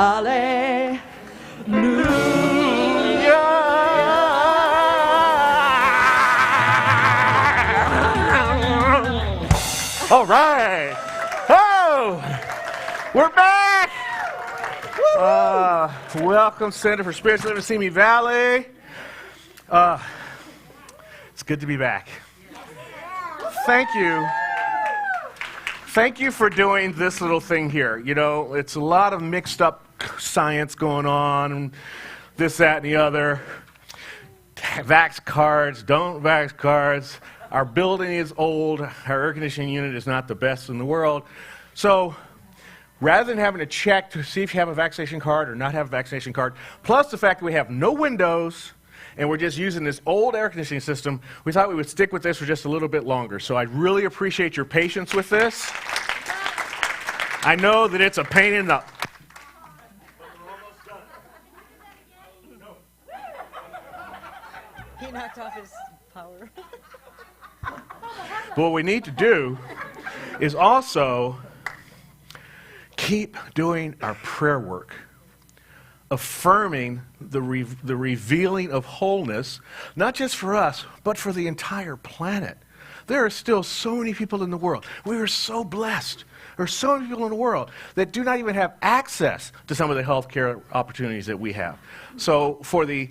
Hallelujah. All right. Oh, we're back. Welcome, Center for Spiritual Living, Simi Valley. It's good to be back. Thank you. Thank you for doing this little thing here. You know, it's a lot of mixed up science going on, and this, that, and the other. Vax cards, don't vax cards. Our building is old. Our air conditioning unit is not the best in the world. So rather than having to check to see if you have a vaccination card or not have a vaccination card, plus the fact that we have no windows and we're just using this old air conditioning system, we thought we would stick with this for just a little bit longer. So I really appreciate your patience with this. I know that it's a pain in the... He knocked off his power. But what we need to do is also keep doing our prayer work, affirming the revealing of wholeness, not just for us, but for the entire planet. There are still so many people in the world. We are so blessed. There are so many people in the world that do not even have access to some of the health care opportunities that we have. So for the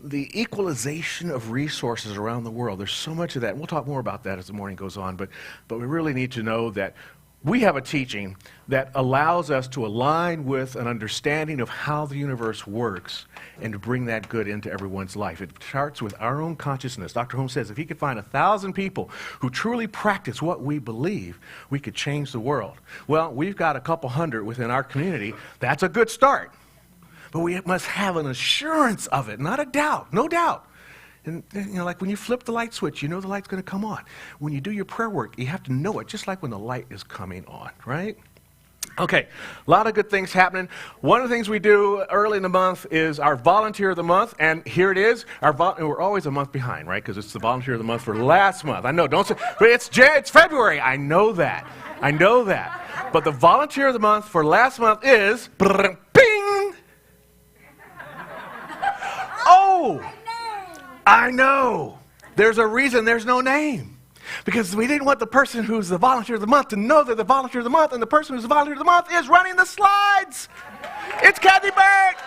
equalization of resources around the world, there's so much of that. And we'll talk more about that as the morning goes on, but we really need to know that we have a teaching that allows us to align with an understanding of how the universe works and to bring that good into everyone's life. It starts with our own consciousness. Dr. Holmes says if he could find 1,000 people who truly practice what we believe, we could change the world. Well, we've got a couple hundred within our community. That's a good start. But we must have an assurance of it, not a doubt, no doubt. And you know, like when you flip the light switch, you know the light's going to come on. When you do your prayer work, you have to know it, just like when the light is coming on, right? Okay, a lot of good things happening. One of the things we do early in the month is our Volunteer of the Month, and here it is. And we're always a month behind, right? Because it's the Volunteer of the Month for last month. I know, don't say, but it's February. I know that. I know that. But the Volunteer of the Month for last month is, bing! Oh, I know. There's a reason there's no name. Because we didn't want the person who's the Volunteer of the Month to know they're the Volunteer of the Month, and the person who's the Volunteer of the Month is running the slides. It's Kathy Burke.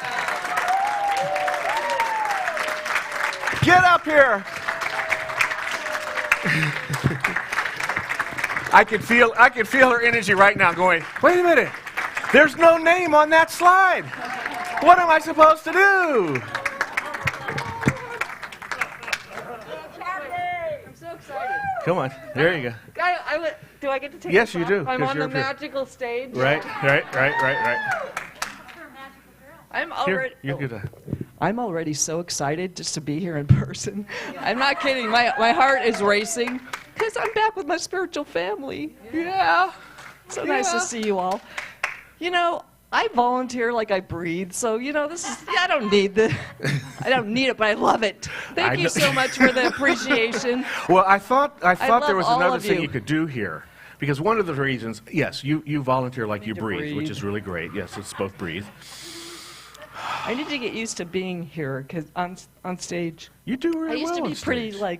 Get up here. I can feel her energy right now going, wait a minute. There's no name on that slide. What am I supposed to do? Come on, there you go. Do I get to take Yes, this you off? do. I'm on the magical stage. Right. I'm already so excited just to be here in person. I'm not kidding. My heart is racing because I'm back with my spiritual family. Yeah. So nice to see you all. You know, I volunteer like I breathe, so I don't need it, but I love it. Thank you so much for the appreciation. Well, I thought there was all another of thing you. you could do here, because one of the reasons, yes, you volunteer like you breathe, which is really great. Yes, it's both breathe. I need to get used to being here because on stage. You do really well. I used to be on pretty stage. I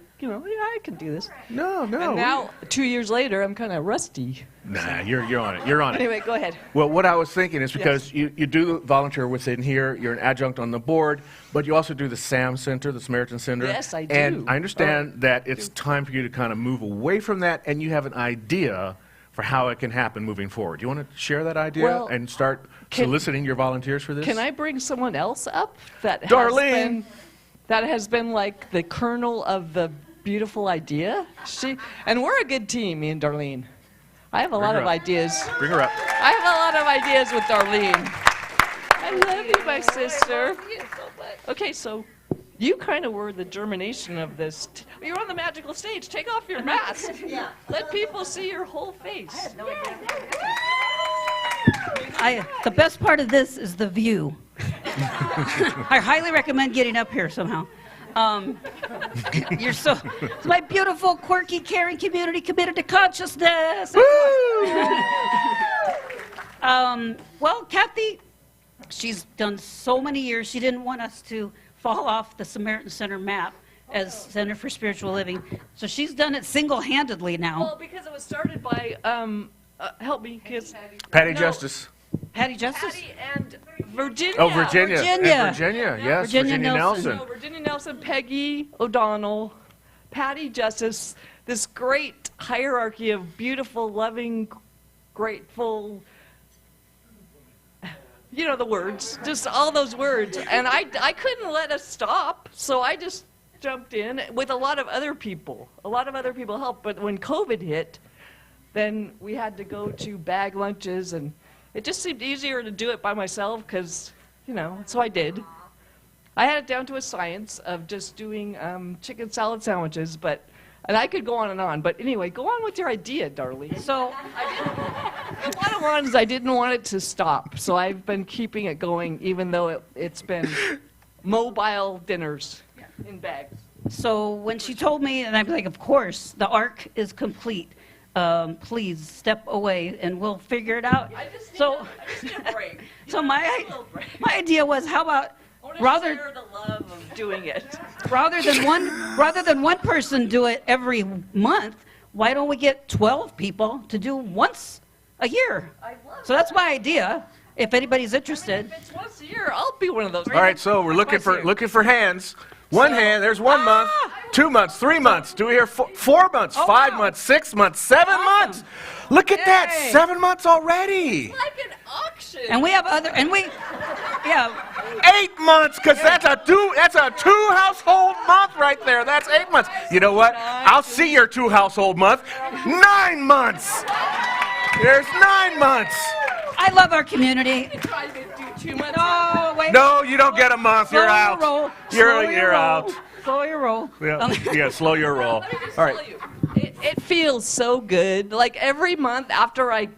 can do this. No. And now 2 years later, I'm kind of rusty. Nah, you're on it. You're on it. Anyway, go ahead. Well, what I was thinking is because you do volunteer within here, you're an adjunct on the board, but you also do the SAM Center, the Samaritan Center. Yes, I do. And I understand that it's time for you to kind of move away from that, and you have an idea for how it can happen moving forward. Do you want to share that idea and start soliciting your volunteers for this? Can I bring someone else up that Darlene! has been like the kernel of the beautiful idea? And we're a good team, me and Darlene. I have a lot of ideas. Bring her up. I have a lot of ideas with Darlene. I love you, my sister. Okay, so you kind of were the germination of this. You're on the magical stage. Take off your mask. Yeah. Let people see your whole face. The best part of this is the view. I highly recommend getting up here somehow. It's my beautiful, quirky, caring community committed to consciousness. Well, Kathy, She's done so many years. She didn't want us to fall off the Samaritan Center map as Center for Spiritual Living. So she's done it single-handedly now. Well, because it was started by, help me, kids. Patty No. Justice. Patty Justice? Patty and Virginia. Oh, Virginia. Virginia. And Virginia, yes. Virginia Nelson. No, Virginia Nelson, Peggy O'Donnell, Patty Justice, this great hierarchy of beautiful, loving, grateful, you know the words, just all those words. And I couldn't let us stop, so I just jumped in with a lot of other people. A lot of other people helped, but when COVID hit, then we had to go to bag lunches, and it just seemed easier to do it by myself because, you know, so I did. I had it down to a science of just doing chicken salad sandwiches, and I could go on, but anyway, go on with your idea, darling. So The bottom line is I didn't want it to stop, so I've been keeping it going even though it's been mobile dinners in bags. So when she told me, and I'm like, of course, the arc is complete. Please step away and we'll figure it out. I just need a break. So my idea was, how about Rather share the love of doing it. rather than one person do it every month, why don't we get 12 people to do once a year? So that's my idea. If anybody's interested. If it's once a year, I'll be one of those. All right, so we're looking for hands. One hand, there's 1 month, 2 months, 3 months. Do we hear 4 months, 5 wow. months, 6 months, 7 months? Look at that, Yay. 7 months already. Like an auction. And we have other, yeah, 8 months, because that's a two household month right there. That's 8 months. You know what? I'll see your 2 household month. 9 months. There's 9 months. I love our community. Try to do 2 months. No, wait. No, you don't get a month. You're out. You're out. Slow your roll. Yeah, slow your roll. Let me just All right. tell you, it feels so good. Like every month after I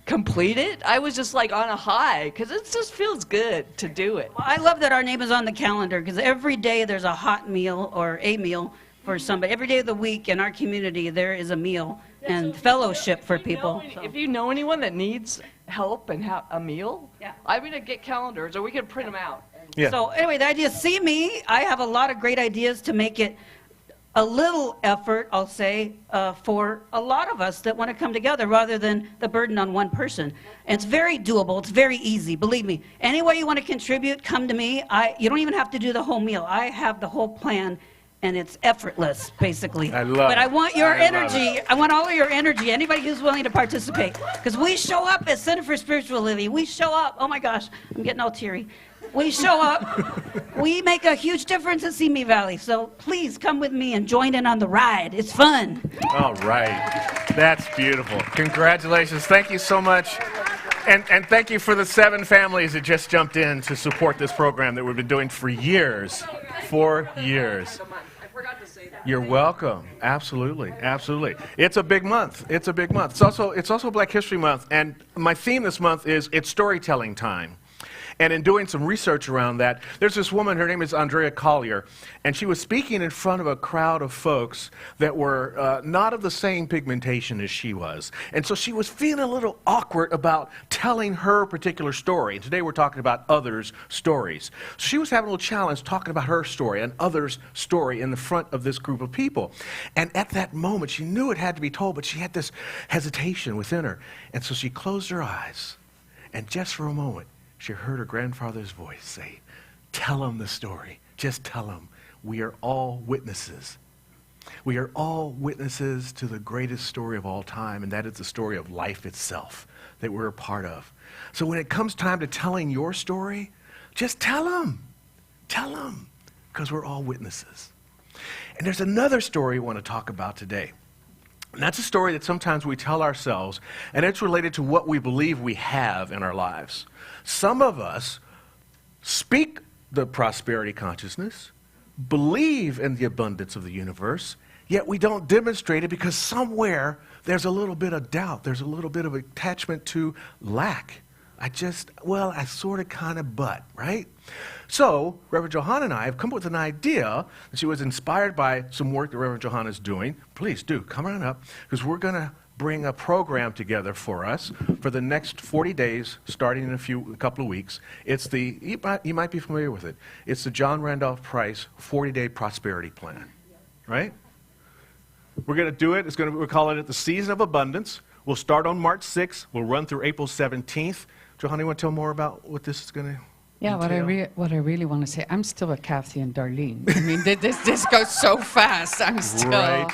complete it, I was just like on a high because it just feels good to do it. I love that our name is on the calendar because every day there's a hot meal or a meal for somebody. Every day of the week in our community there is a meal and fellowship for people. If you know anyone that needs help and a meal, Yeah. I'm going to get calendars or we can print them out. Yeah. So anyway, the idea, see me, I have a lot of great ideas to make it a little effort, I'll say, for a lot of us that want to come together rather than the burden on one person. And it's very doable. It's very easy. Believe me. Any way you want to contribute, come to me. You don't even have to do the whole meal. I have the whole plan, and it's effortless, basically. I love But it. I want your I love energy. I want all of your energy. Anybody who's willing to participate. Because we show up at Center for Spiritual Living. We show up. Oh, my gosh. I'm getting all teary. We show up. We make a huge difference at Simi Valley. So please come with me and join in on the ride. It's fun. All right. That's beautiful. Congratulations. Thank you so much. And thank you for the 7 families that just jumped in to support this program that we've been doing for years. 4 years. I forgot to say that. You're welcome. Absolutely. Absolutely. It's a big month. It's a big month. It's also Black History Month. And my theme this month is it's storytelling time. And in doing some research around that, there's this woman, her name is Andrea Collier, and she was speaking in front of a crowd of folks that were not of the same pigmentation as she was. And so she was feeling a little awkward about telling her particular story. And today we're talking about others' stories. So she was having a little challenge talking about her story and others' story in the front of this group of people. And at that moment, she knew it had to be told, but she had this hesitation within her. And so she closed her eyes, and just for a moment, she heard her grandfather's voice say, "Tell them the story. Just tell them. We are all witnesses. We are all witnesses to the greatest story of all time, and that is the story of life itself that we're a part of. So when it comes time to telling your story, just tell them. Tell them, because we're all witnesses." And there's another story we want to talk about today. And that's a story that sometimes we tell ourselves, and it's related to what we believe we have in our lives. Some of us speak the prosperity consciousness, believe in the abundance of the universe, yet we don't demonstrate it because somewhere there's a little bit of doubt. There's a little bit of attachment to lack. I sort of, kind of, but, right? So, Reverend Johanna and I have come up with an idea, and she was inspired by some work that Reverend Johanna is doing. Please do, come on up, because we're going to bring a program together for us for the next 40 days, starting in a couple of weeks. It's you might be familiar with it. It's the John Randolph Price 40-day prosperity plan, right? We're going to do it. We're calling it the Season of Abundance. We'll start on March 6th. We'll run through April 17th. Johanna, you want to tell more about what this is going to Yeah, entail? what I really want to say, I'm still with Kathy and Darlene. I mean, this goes so fast. I'm still. Right.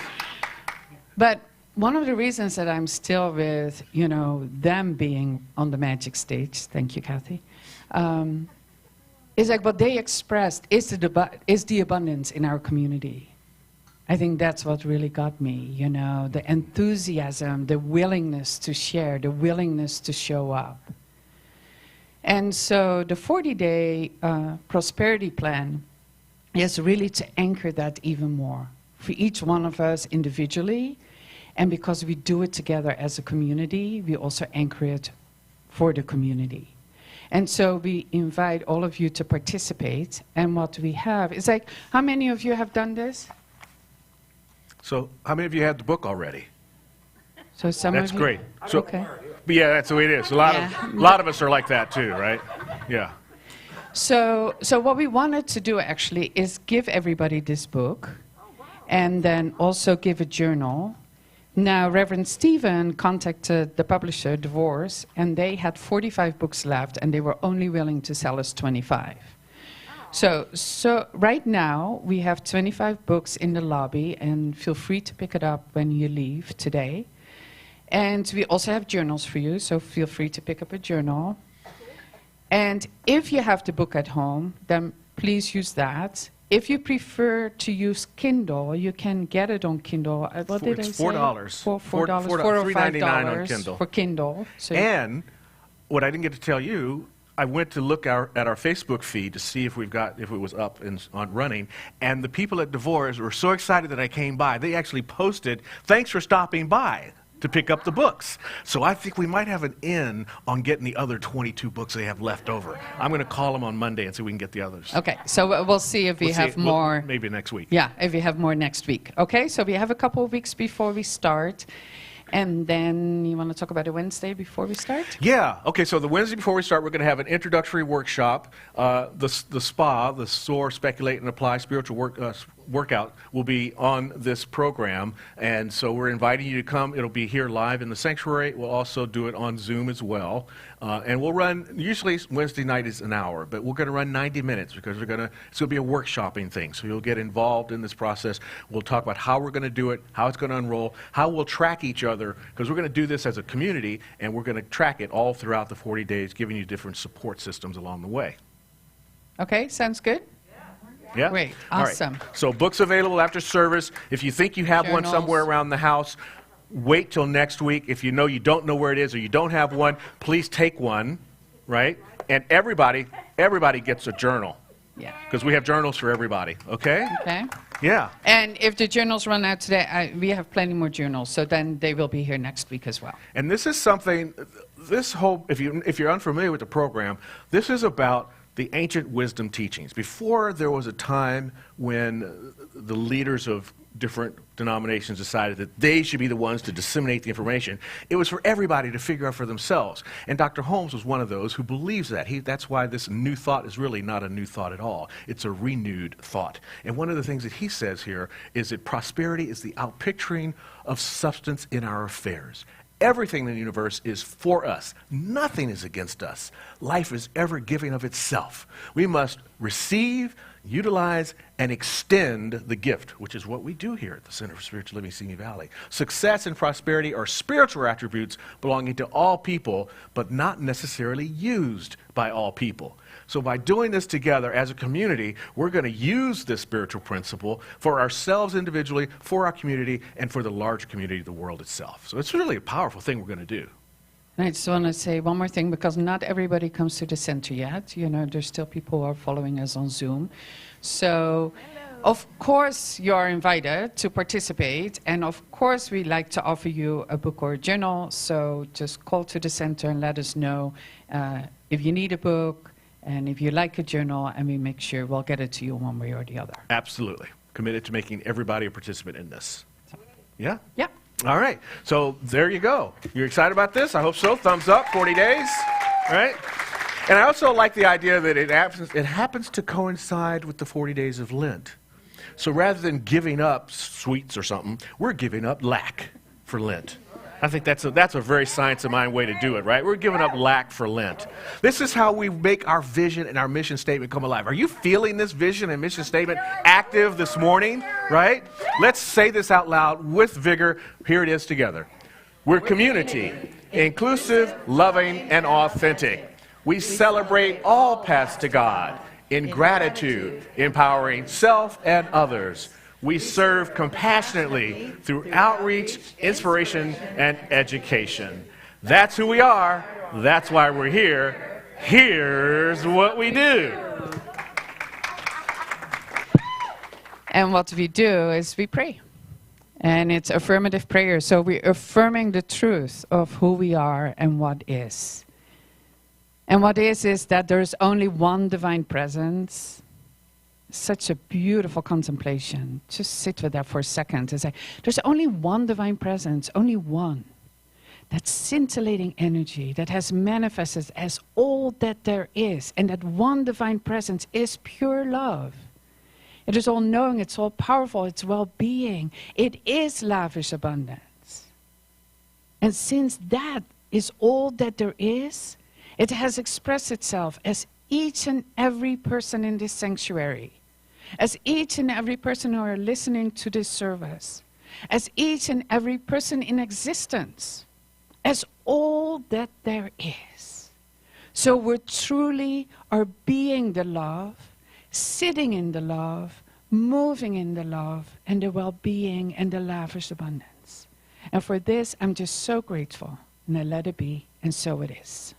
But one of the reasons that I'm still with, them being on the magic stage, thank you, Kathy, is like what they expressed is the abundance in our community. I think that's what really got me, the enthusiasm, the willingness to share, the willingness to show up. And so the 40-day prosperity plan is really to anchor that even more for each one of us individually. And because we do it together as a community, we also anchor it for the community. And so we invite all of you to participate. And what we have is like, how many of you have done this? So how many of you have the book already? So some That's of you. great. So, Okay. but yeah, that's the way it is. A lot of us are like that too, right? Yeah. So what we wanted to do actually is give everybody this book, and then also give a journal. Now, Reverend Stephen contacted the publisher, Divorce, and they had 45 books left, and they were only willing to sell us 25. So right now, we have 25 books in the lobby, and feel free to pick it up when you leave today. And we also have journals for you, so feel free to pick up a journal. And if you have the book at home, then please use that. If you prefer to use Kindle, you can get it on Kindle. What did I say? It's $4. $4 or $3.99 on $5 Kindle. for Kindle. So And what I didn't get to tell you, I went to look at our Facebook feed to see if it was up and on running, and the people at Divorce were so excited that I came by. They actually posted, "Thanks for stopping by to pick up the books." So I think we might have an in on getting the other 22 books they have left over. I'm going to call them on Monday and see if we can get the others. okay, so we'll see if we We'll see. have more. Maybe next week. Yeah, if we have more next week. Okay, so we have a couple of weeks before we start. And then you want to talk about a Wednesday before we start? Yeah. Okay. So the Wednesday before we start, we're going to have an introductory workshop. The SPA, the Soar, Speculate, and Apply Spiritual Workout, will be on this program, and so we're inviting you to come. It'll be here live in the sanctuary. We'll also do it on Zoom as well, and we'll run. Usually Wednesday night is an hour, but we're going to run 90 minutes because it's going to be a workshopping thing. So you'll get involved in this process. We'll talk about how we're going to do it, how it's going to unroll, how we'll track each other, because we're going to do this as a community, and we're going to track it all throughout the 40 days, giving you different support systems along the way. Okay, sounds good? Yeah? Great. All right. Awesome. So books available after service. If you think you have one Journals. somewhere around the house, wait till next week. If you know you don't know where it is or you don't have one, please take one, right? And everybody gets a journal Yeah. because we have journals for everybody, okay? Okay. Yeah. And if the journals run out today, we have plenty more journals, so then they will be here next week as well. And this is something, if you're unfamiliar with the program, this is about the ancient wisdom teachings. Before there was a time when the leaders of different denominations decided that they should be the ones to disseminate the information, it was for everybody to figure out for themselves. And Dr. Holmes was one of those who believes that. That's why this new thought is really not a new thought at all. It's a renewed thought. And one of the things that he says here is that prosperity is the outpicturing of substance in our affairs. Everything in the universe is for us. Nothing is against us. Life is ever giving of itself. We must receive, utilize, and extend the gift, which is what we do here at the Center for Spiritual Living, Simi Valley. Success and prosperity are spiritual attributes belonging to all people, but not necessarily used by all people. So by doing this together as a community, we're going to use this spiritual principle for ourselves individually, for our community, and for the larger community of the world itself. So it's really a powerful thing we're going to do. And I just want to say one more thing, because not everybody comes to the center yet. There's still people who are following us on Zoom. So, of course, you are invited to participate. And of course, we like to offer you a book or a journal. So just call to the center and let us know if you need a book and if you like a journal, and we make sure we'll get it to you one way or the other. Absolutely. Committed to making everybody a participant in this. Yeah? Yeah. All right, so there you go. You're excited about this? I hope so. Thumbs up, 40 days, right? And I also like the idea that it happens to coincide with the 40 days of Lent. So rather than giving up sweets or something, we're giving up lack for Lent. I think that's a very science of mind way to do it, right? We're giving up lack for Lent. This is how we make our vision and our mission statement come alive. Are you feeling this vision and mission statement active this morning, right? Let's say this out loud with vigor. Here it is together. We're community, inclusive, loving, and authentic. We celebrate all paths to God in gratitude, empowering self and others. We serve compassionately through outreach, inspiration, and education. That's who we are. That's why we're here. Here's what we do. And what we do is we pray. And it's affirmative prayer. So we're affirming the truth of who we are and what is. And what is that there's only one divine presence. Such a beautiful contemplation. Just sit with that for a second and say, there's only one divine presence, only one. That scintillating energy that has manifested as all that there is. And that one divine presence is pure love. It is all knowing, it's all powerful, it's well-being. It is lavish abundance. And since that is all that there is, it has expressed itself as each and every person in this sanctuary. As each and every person who are listening to this service, as each and every person in existence, as all that there is. So we truly are being the love, sitting in the love, moving in the love, and the well-being and the lavish abundance. And for this, I'm just so grateful. And I let it be, and so it is.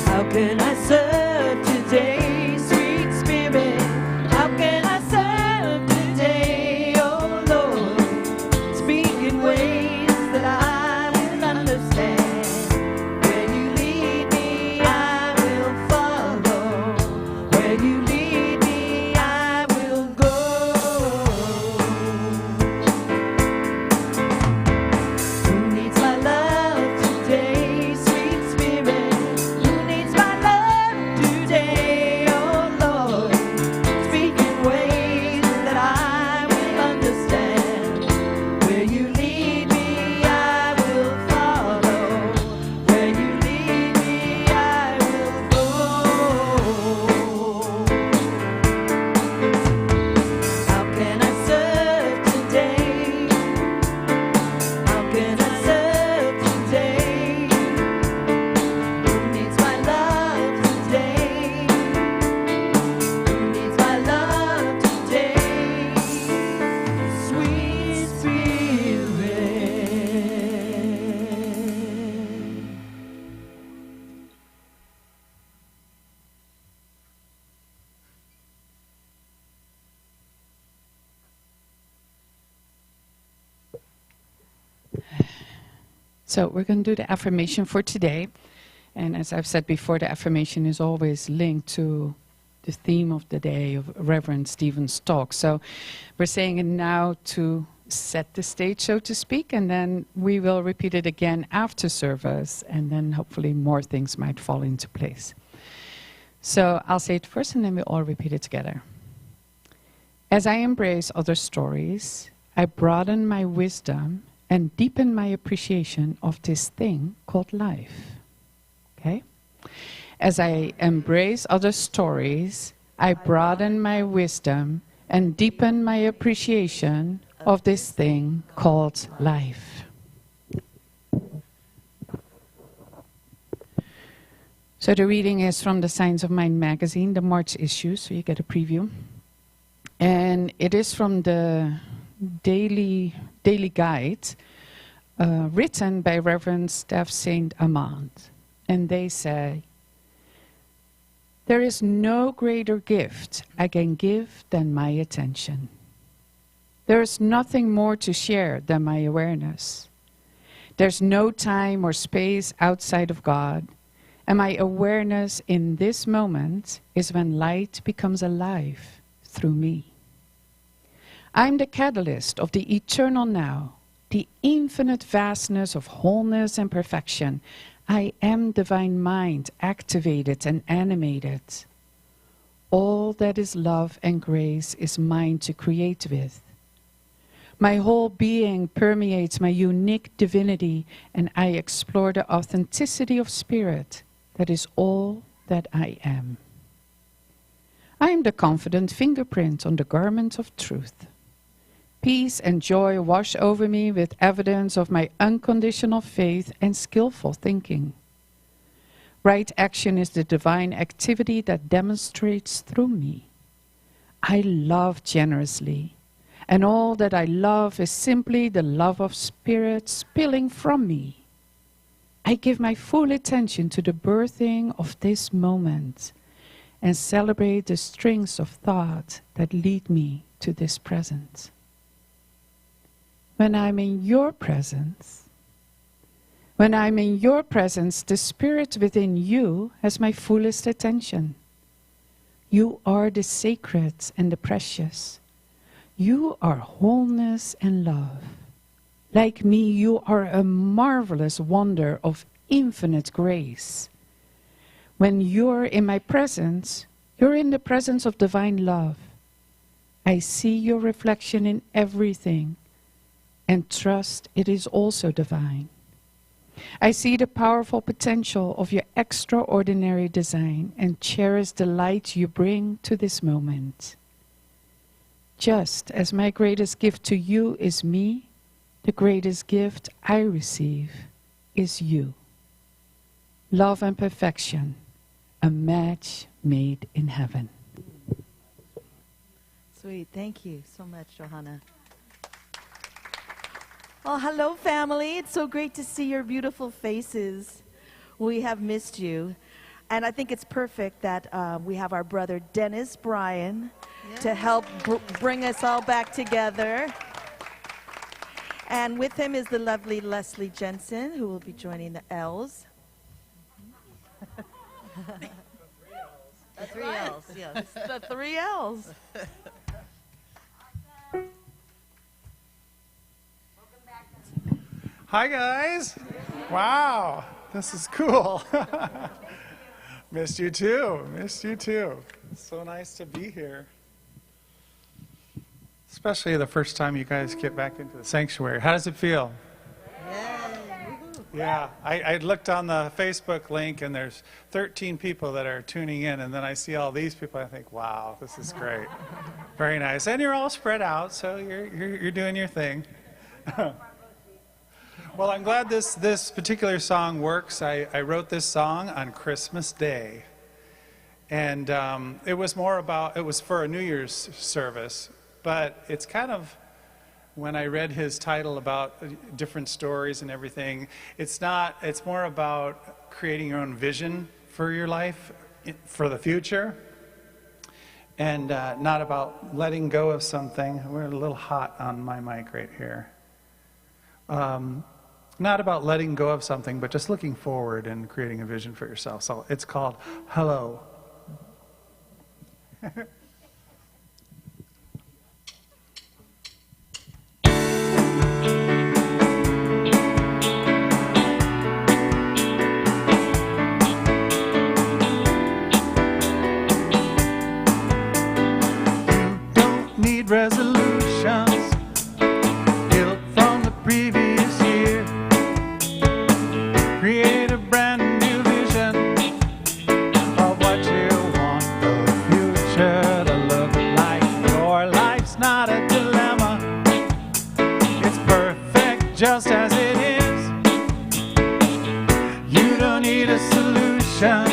How can I serve today, sweet spirit? How can I serve today, oh Lord? Speak in ways that I will understand. Where you lead me, I will follow. Where you lead me, I will go. Who needs my love today, sweet spirit? Who needs my love today, oh Lord? Speak in ways that I will understand. Where you lead me, I will follow. Where you lead me, I will go. How can I serve today? How can I serve today? Who needs my love today? Who needs my love today? Sweet Spirit. So we're going to do the affirmation for today. And as I've said before, the affirmation is always linked to the theme of the day of Reverend Stephen's talk. So we're saying it now to set the stage, so to speak, and then we will repeat it again after service, and then hopefully more things might fall into place. So I'll say it first, and then we'll all repeat it together. As I embrace other stories, I broaden my wisdom and deepen my appreciation of this thing called life. Okay? As I embrace other stories, I broaden my wisdom and deepen my appreciation of this thing called life. So the reading is from the Science of Mind magazine, the March issue, so you get a preview. And it is from the daily guide, written by Reverend Steph Saint Amand. And they say, there is no greater gift I can give than my attention. There is nothing more to share than my awareness. There's no time or space outside of God. And my awareness in this moment is when light becomes alive through me. I'm the catalyst of the eternal now, the infinite vastness of wholeness and perfection. I am divine mind, activated and animated. All that is love and grace is mine to create with. My whole being permeates my unique divinity, and I explore the authenticity of spirit that is all that I am. I am the confident fingerprint on the garment of truth. Peace and joy wash over me with evidence of my unconditional faith and skillful thinking. Right action is the divine activity that demonstrates through me. I love generously, and all that I love is simply the love of spirit spilling from me. I give my full attention to the birthing of this moment and celebrate the strings of thought that lead me to this present. When I'm in your presence, the spirit within you has my fullest attention. You are the sacred and the precious. You are wholeness and love. Like me, you are a marvelous wonder of infinite grace. When you're in my presence, you're in the presence of divine love. I see your reflection in everything and trust it is also divine. I see the powerful potential of your extraordinary design and cherish the light you bring to this moment. Just as my greatest gift to you is me, the greatest gift I receive is you. Love and perfection, a match made in heaven. Sweet. Thank you so much, Johanna. Oh, hello, family. It's so great to see your beautiful faces. We have missed you. And I think it's perfect that we have our brother Dennis Bryan to help bring us all back together. And with him is the lovely Leslie Jensen, who will be joining the L's. The three L's, yes. The three L's. Hi, guys. Wow, this is cool. Missed you too. Missed you too. It's so nice to be here. Especially the first time you guys get back into the sanctuary. How does it feel? Yeah, I looked on the Facebook link and there's 13 people that are tuning in, and then I see all these people. I think, wow, this is great. Very nice. And you're all spread out, so you're doing your thing. Well, I'm glad this particular song works. I wrote this song on Christmas Day. And it was for a New Year's service. But it's kind of, when I read his title about different stories and everything, it's more about creating your own vision for your life, for the future. And not about letting go of something. We're a little hot on my mic right here. Not about letting go of something, but just looking forward and creating a vision for yourself. So it's called Hello. You don't need resolutions built from the previous year. Create a brand new vision of what you want the future to look like. Your life's not a dilemma. It's perfect just as it is. You don't need a solution,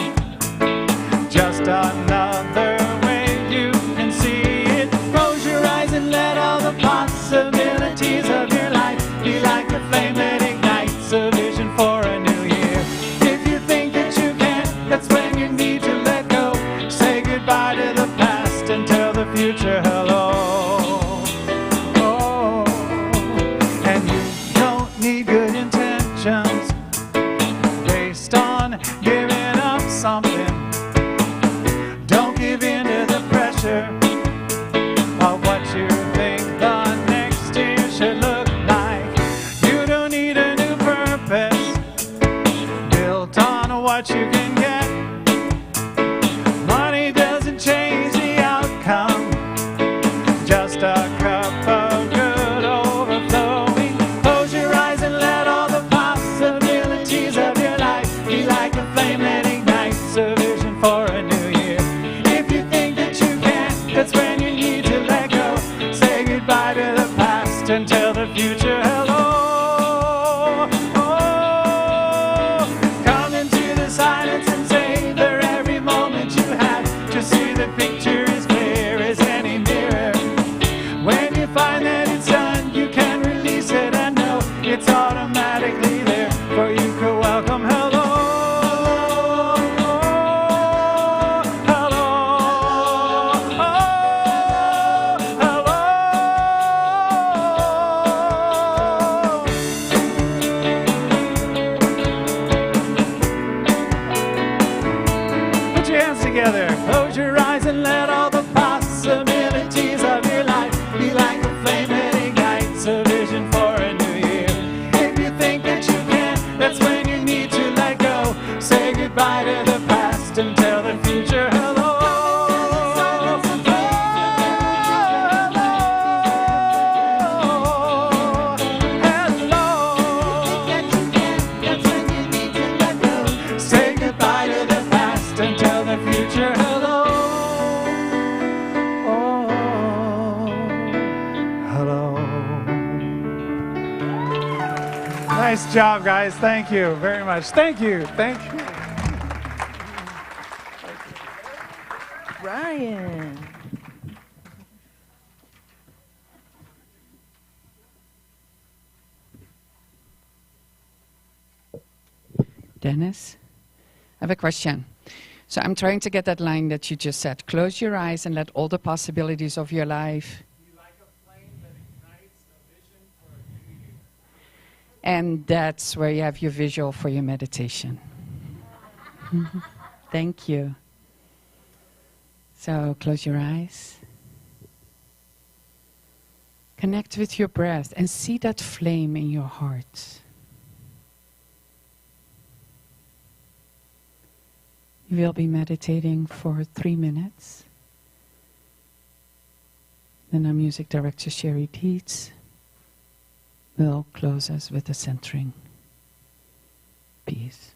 just another way you can see it. Close your eyes and let all the possibilities of your life be like a flame that ignites a vision for a new year. If you think that you can, that's when you need to let go. Say goodbye to the past and tell the future hello. Oh, and you don't need good intentions. decisions based on giving up something. Don't give in to the pressure of what you think the next year should look like. You don't need a new purpose built on what you can get. Money doesn't change the outcome, just a cup of good overflowing. Close your eyes and let all the possibilities of your life be like a flame that ignites a vision for a new year. If you think that you can't, that's when you need to let go. Say goodbye to the past and tell the future hello. Oh, come into the silence and savor every moment you have. Just see the picture as clear as any mirror. When you find that it's done, you can release it and know it's automatically there for you to welcome. Hello, hello, hello. Put your hands together, close your eyes and let all the possibilities of your life be like a flame that ignites a vision for a new year. If you think that you can, that's when you need to let go. Say goodbye to the past and tell the future hello. Say goodbye to the past and tell the future hello. Hello. Nice job, guys. Thank you very much. Thank you. Thank you. Ryan. Dennis, I have a question. So I'm trying to get that line that you just said. Close your eyes and let all the possibilities of your life. And that's where you have your visual for your meditation. Thank you. So close your eyes. Connect with your breath and see that flame in your heart. You will be meditating for 3 minutes. Then our music director, Sherry Dietz, will close us with a centering. Peace.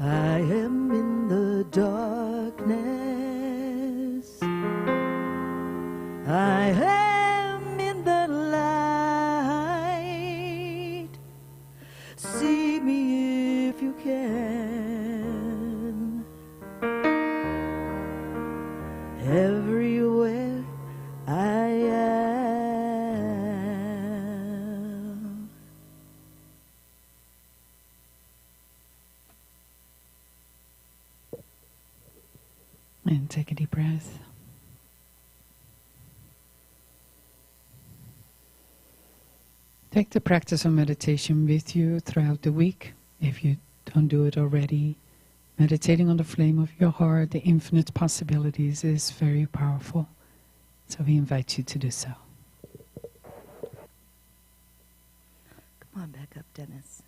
I am in the darkness. I am in the light. See me if you can. Everywhere I am. And take a deep breath. Take the practice of meditation with you throughout the week, if you don't do it already. Meditating on the flame of your heart, the infinite possibilities, is very powerful. So we invite you to do so. Come on back up, Dennis.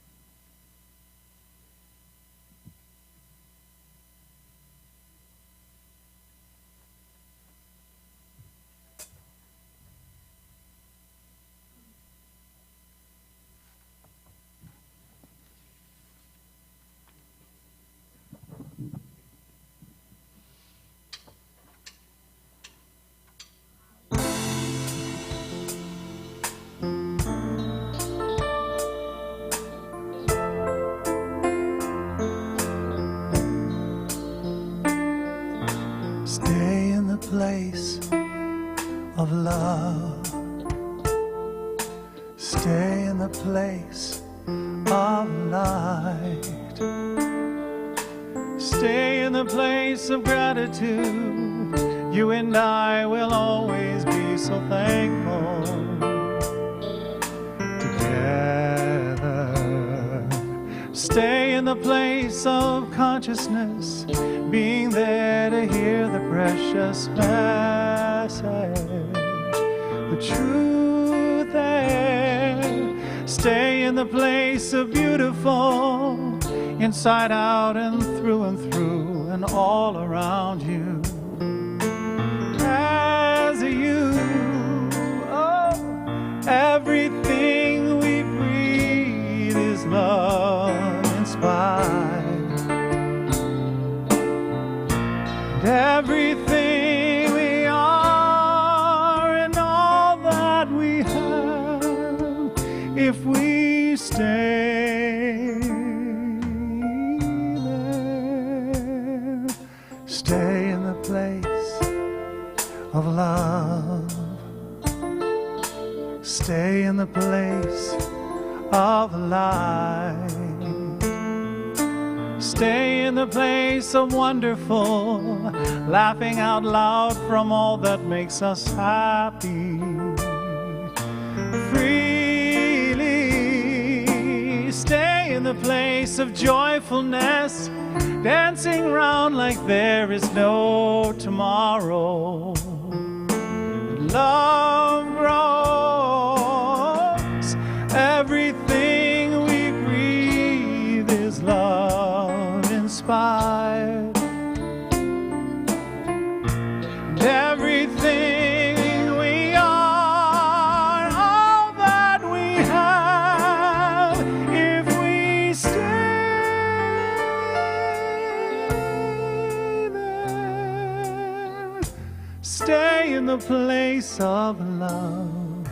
Stay in the place of love. Stay in the place of light. Stay in the place of gratitude. You and I will always be so thankful together. Stay in the place of consciousness, being there to hear the precious message, the truth there. Stay in the place of beautiful, inside out and through and all around you. As you, oh, everything we breathe is love inspired. Everything we are and all that we have, if we stay there, stay in the place of love, stay in the place of light. Stay in the place of wonderful, laughing out loud from all that makes us happy. Freely stay in the place of joyfulness, dancing round like there is no tomorrow. Love grows, everything we breathe is love inspired. And everything we are, all that we have, if we stay there, stay in the place of love,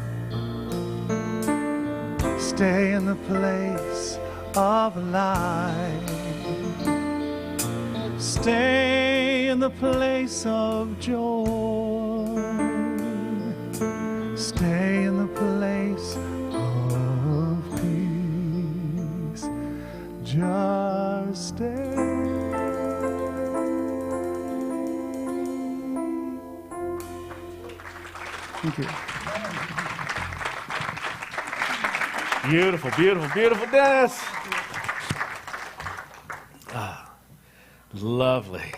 stay in the place of light. Stay in the place of joy. Stay in the place of peace. Just stay. Thank you. Beautiful, beautiful, beautiful, Dennis. Lovely.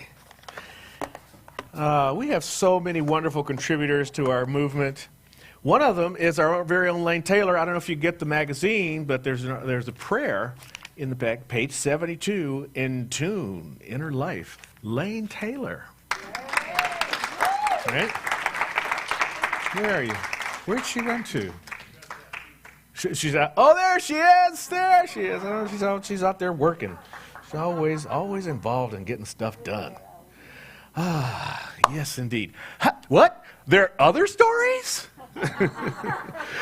We have so many wonderful contributors to our movement. One of them is our very own Lane Taylor. I don't know if you get the magazine, but there's a prayer in the back, page 72, In Tune, Inner Life. Lane Taylor. Right? Where are you? Where'd she run to? She's out. Oh, there she is. There she is. Oh, she's out there working. She's always involved in getting stuff done. Ah, yes, indeed. What? There are other stories?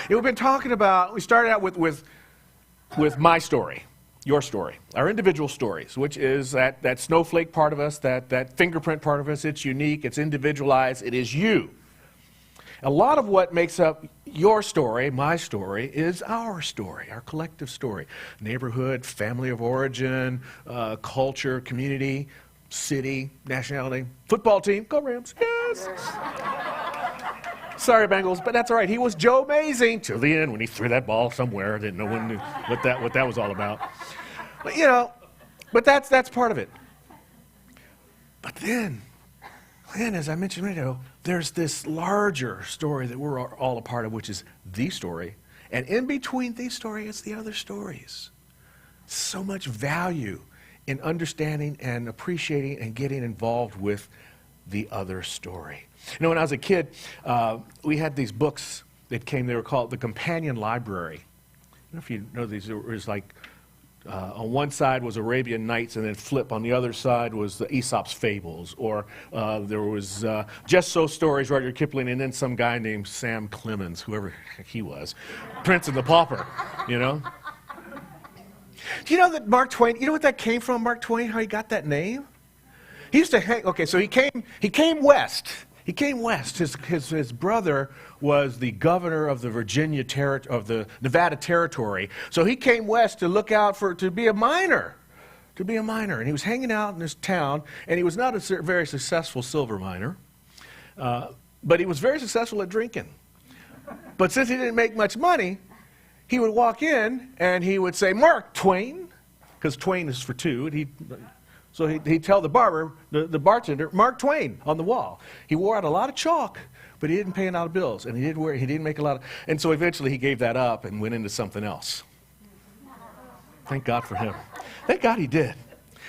We've been talking about, we started out with my story, your story, our individual stories, which is that snowflake part of us, that fingerprint part of us. It's unique, it's individualized, it is you. A lot of what makes up your story, my story, is our story, our collective story. Neighborhood, family of origin, culture, community, city, nationality, football team. Go Rams. Yes. Sorry, Bengals, but that's all right. He was Joe Amazing till the end when he threw that ball somewhere. Didn't know what that was all about. But that's part of it. But then, as I mentioned a minute ago, there's this larger story that we're all a part of, which is the story. And in between the story, it's the other stories. So much value in understanding and appreciating and getting involved with the other story. When I was a kid, we had these books that came, they were called the Companion Library. I don't know if you know these, it was like, on one side was Arabian Nights, and then flip on the other side was the Aesop's Fables, or there was Just So Stories, Rudyard Kipling, and then some guy named Sam Clemens, whoever he was, Prince and the Pauper, Do you know that Mark Twain, you know what that came from, Mark Twain, how he got that name? He used to hang, okay, so he came west. He came west. His brother was the governor of the Nevada Territory. So he came west to look out to be a miner. And he was hanging out in this town, and he was not a very successful silver miner, but he was very successful at drinking. But since he didn't make much money, he would walk in and he would say, "Mark Twain," because Twain is for two, and so he'd tell the bartender, "Mark Twain," on the wall. He wore out a lot of chalk, but he didn't pay a lot of bills, and he didn't make a lot of, and so eventually he gave that up and went into something else. Thank God for him. Thank God he did.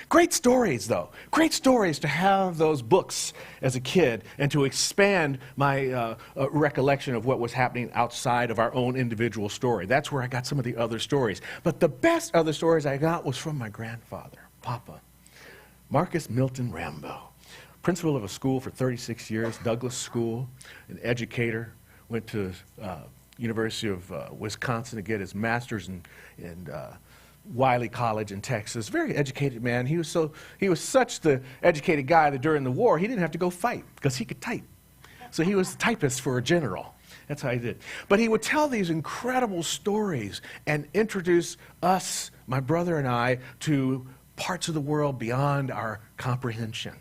Great stories, though. Great stories to have those books as a kid and to expand my recollection of what was happening outside of our own individual story. That's where I got some of the other stories. But the best other stories I got was from my grandfather, Papa. Marcus Milton Rambo, principal of a school for 36 years, Douglas School, an educator, went to University of Wisconsin to get his master's in Wiley College in Texas. Very educated man. He was such the educated guy that during the war he didn't have to go fight because he could type. So he was the typist for a general. That's how he did. But he would tell these incredible stories and introduce us, my brother and I, to parts of the world beyond our comprehension,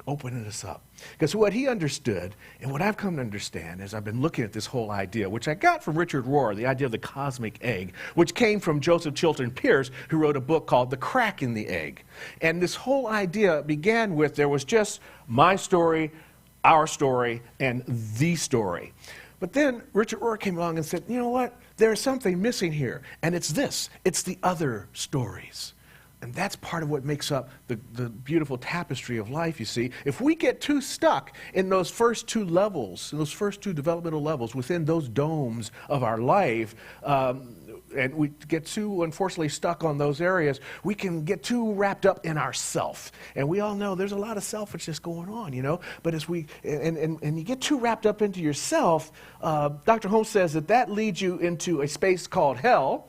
opening us up. Because what he understood, and what I've come to understand as I've been looking at this whole idea, which I got from Richard Rohr, the idea of the cosmic egg, which came from Joseph Chilton Pierce, who wrote a book called The Crack in the Egg. And this whole idea began with, there was just my story, our story, and the story. But then Richard Rohr came along and said, you know what, there's something missing here, and it's this, it's the other stories. And that's part of what makes up the beautiful tapestry of life, you see. If we get too stuck in those first two levels, in those first two developmental levels, within those domes of our life, and we get too, unfortunately, stuck on those areas, we can get too wrapped up in ourself. And we all know there's a lot of selfishness going on, But as and you get too wrapped up into yourself, Dr. Holmes says that leads you into a space called hell.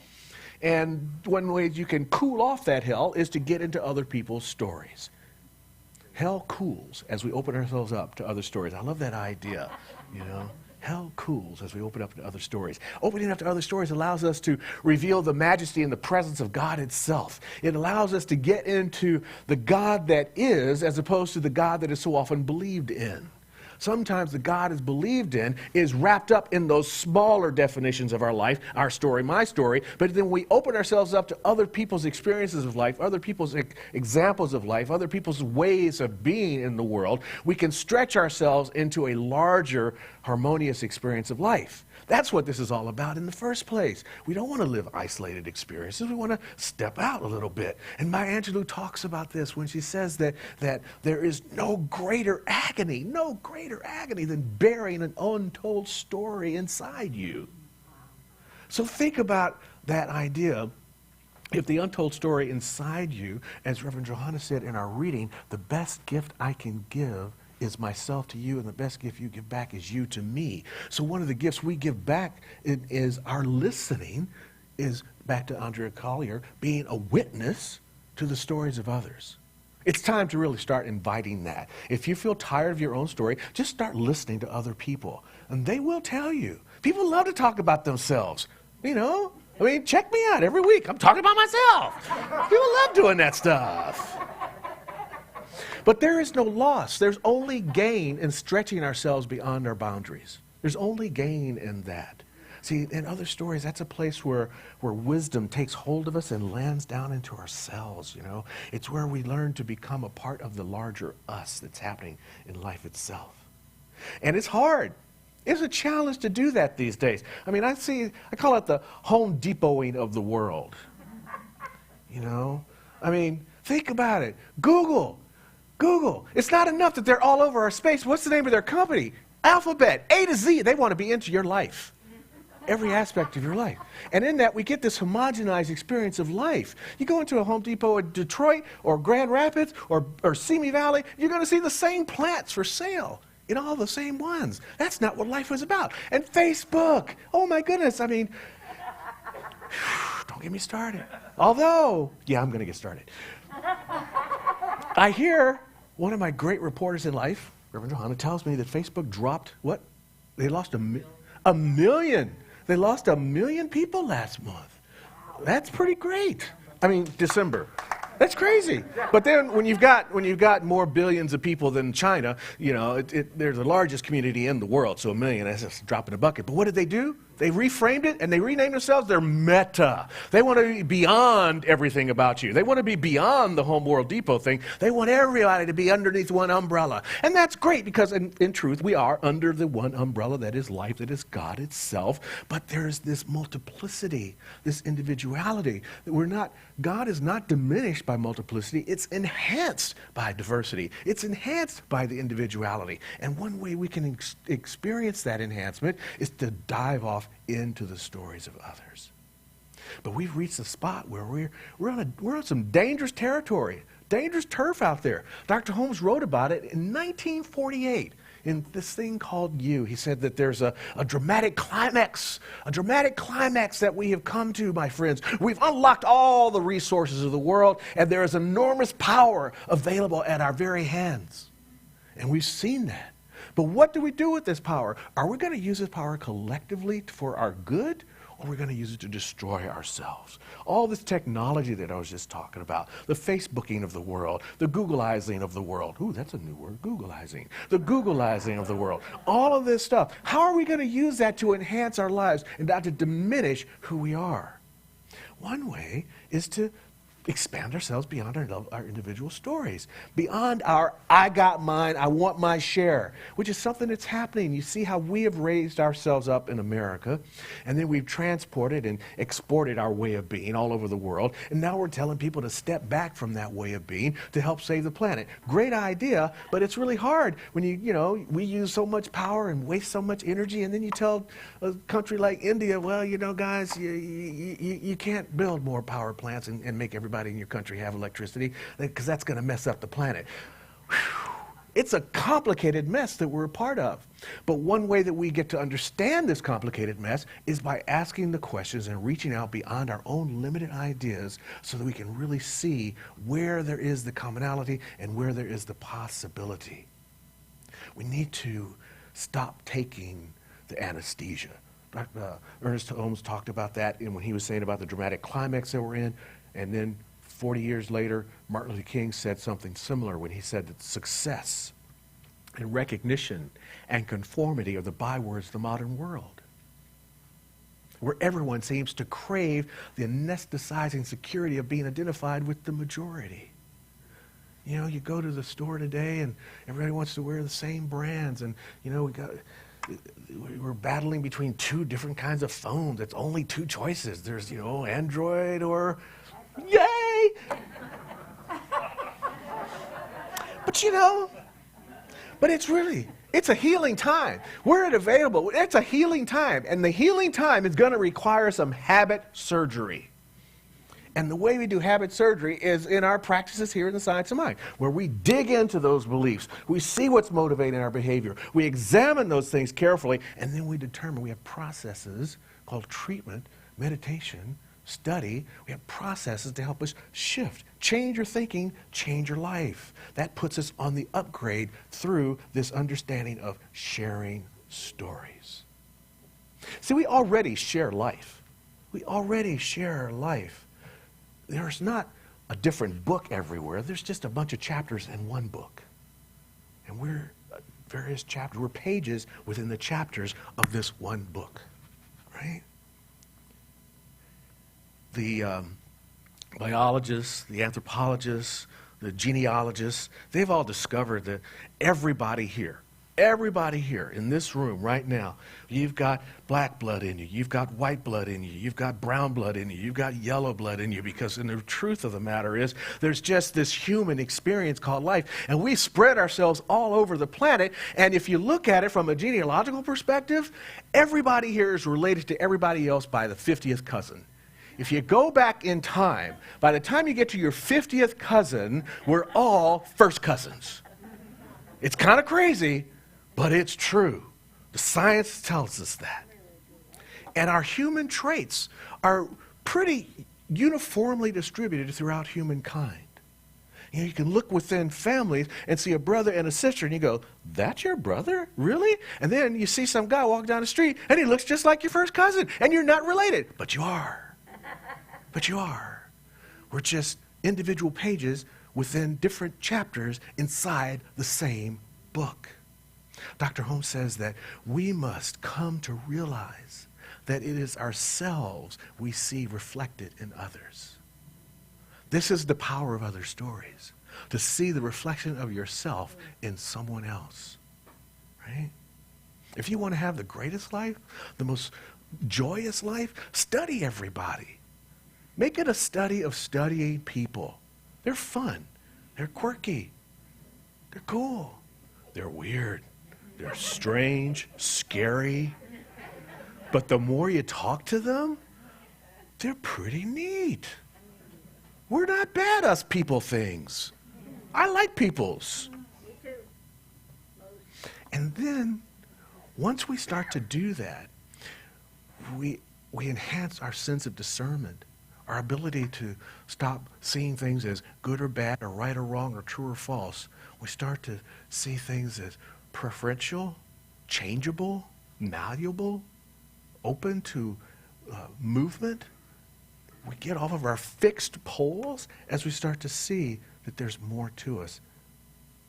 And one way you can cool off that hell is to get into other people's stories. Hell cools as we open ourselves up to other stories. I love that idea, Hell cools as we open up to other stories. Opening up to other stories allows us to reveal the majesty and the presence of God itself. It allows us to get into the God that is, as opposed to the God that is so often believed in. Sometimes the God is believed in is wrapped up in those smaller definitions of our life, our story, my story, but then we open ourselves up to other people's experiences of life, other people's examples of life, other people's ways of being in the world. We can stretch ourselves into a larger, harmonious experience of life. That's what this is all about in the first place. We don't want to live isolated experiences. We want to step out a little bit. And Maya Angelou talks about this when she says that there is no greater agony than bearing an untold story inside you. So think about that idea If the untold story inside you, as Reverend Johanna said in our reading, the best gift I can give is myself to you, and the best gift you give back is you to me. So one of the gifts we give back is our listening, is, back to Andrea Collier, being a witness to the stories of others. It's time to really start inviting that. If you feel tired of your own story, just start listening to other people, and they will tell you. People love to talk about themselves, you know? I mean, check me out every week. I'm talking about myself. People love doing that stuff. But there is no loss. There's only gain in stretching ourselves beyond our boundaries. There's only gain in that. See, in other stories, that's a place where wisdom takes hold of us and lands down into ourselves, you know. It's where we learn to become a part of the larger us that's happening in life itself. And it's hard. It's a challenge to do that these days. I mean, I call it the Home Depoting of the world. You know? I mean, think about it. Google. It's not enough that they're all over our space. What's the name of their company? Alphabet, A to Z. They want to be into your life. Every aspect of your life. And in that, we get this homogenized experience of life. You go into a Home Depot in Detroit or Grand Rapids or Simi Valley, you're going to see the same plants for sale in all the same ones. That's not what life was about. And Facebook, oh my goodness, I mean, don't get me started. Although, yeah, I'm going to get started. I hear one of my great reporters in life, Reverend Johanna, tells me that Facebook dropped what? They lost a million. They lost 1 million people last month. That's pretty great. I mean, December. That's crazy. But then when you've got more billions of people than China, you know, they're the largest community in the world, so 1 million, that's just a drop in a bucket. But what did they do? They reframed it and they renamed themselves. They're Meta. They want to be beyond everything about you. They want to be beyond the Home World Depot thing. They want everybody to be underneath one umbrella. And that's great because in truth, we are under the one umbrella that is life, that is God itself. But there's this multiplicity, this individuality. God is not diminished by multiplicity. It's enhanced by diversity. It's enhanced by the individuality. And one way we can experience that enhancement is to dive off into the stories of others. But we've reached a spot where we're on some dangerous territory, dangerous turf out there. Dr. Holmes wrote about it in 1948 in this thing called You. He said that there's a dramatic climax that we have come to, my friends. We've unlocked all the resources of the world, and there is enormous power available at our very hands. And we've seen that. But what do we do with this power? Are we going to use this power collectively for our good, or are we going to use it to destroy ourselves? All this technology that I was just talking about, the Facebooking of the world, the Googleizing of the world. Ooh, that's a new word, Googleizing. The Googleizing of the world. All of this stuff. How are we going to use that to enhance our lives and not to diminish who we are? One way is to expand ourselves beyond our individual stories, beyond our I got mine, I want my share, which is something that's happening. You see how we have raised ourselves up in America, and then we've transported and exported our way of being all over the world, and now we're telling people to step back from that way of being to help save the planet. Great idea, but it's really hard when we use so much power and waste so much energy, and then you tell a country like India, well, guys, you can't build more power plants and make everybody in your country have electricity, because that's going to mess up the planet. Whew. It's a complicated mess that we're a part of. But one way that we get to understand this complicated mess is by asking the questions and reaching out beyond our own limited ideas so that we can really see where there is the commonality and where there is the possibility. We need to stop taking the anesthesia. Ernest Holmes talked about that when he was saying about the dramatic climax that we're in. And then 40 years later, Martin Luther King said something similar when he said that success and recognition and conformity are the bywords of the modern world, where everyone seems to crave the anesthetizing security of being identified with the majority. You go to the store today and everybody wants to wear the same brands, and we're battling between two different kinds of phones. It's only two choices. There's, Android or yay! But it's a healing time. Where it available, it's a healing time. And the healing time is going to require some habit surgery. And the way we do habit surgery is in our practices here in the Science of Mind, where we dig into those beliefs. We see what's motivating our behavior. We examine those things carefully, and then we determine. We have processes called treatment, meditation, study. We have processes to help us shift, change your thinking, change your life. That puts us on the upgrade through this understanding of sharing stories. See, we already share life. We already share life. There's not a different book everywhere. There's just a bunch of chapters in one book. And we're various chapters. We're pages within the chapters of this one book, right? The biologists, the anthropologists, the genealogists, they've all discovered that everybody here in this room right now, you've got black blood in you, you've got white blood in you, you've got brown blood in you, you've got yellow blood in you, because the truth of the matter is there's just this human experience called life, and we spread ourselves all over the planet. And if you look at it from a genealogical perspective, everybody here is related to everybody else by the 50th cousin. If you go back in time, by the time you get to your 50th cousin, we're all first cousins. It's kind of crazy, but it's true. The science tells us that. And our human traits are pretty uniformly distributed throughout humankind. You know, you can look within families and see a brother and a sister, and you go, that's your brother? Really? And then you see some guy walk down the street, and he looks just like your first cousin, and you're not related. But you are. But you are. We're just individual pages within different chapters inside the same book. Dr. Holmes says that we must come to realize that it is ourselves we see reflected in others. This is the power of other stories, to see the reflection of yourself in someone else, right? If you want to have the greatest life, the most joyous life, study everybody. Make it a study of studying people. They're fun. They're quirky. They're cool. They're weird. They're strange, scary. But the more you talk to them, they're pretty neat. We're not bad, us people things. I like peoples. And then, once we start to do that, we enhance our sense of discernment, our ability to stop seeing things as good or bad, or right or wrong, or true or false. We start to see things as preferential, changeable, malleable, open to movement. We get off of our fixed poles as we start to see that there's more to us.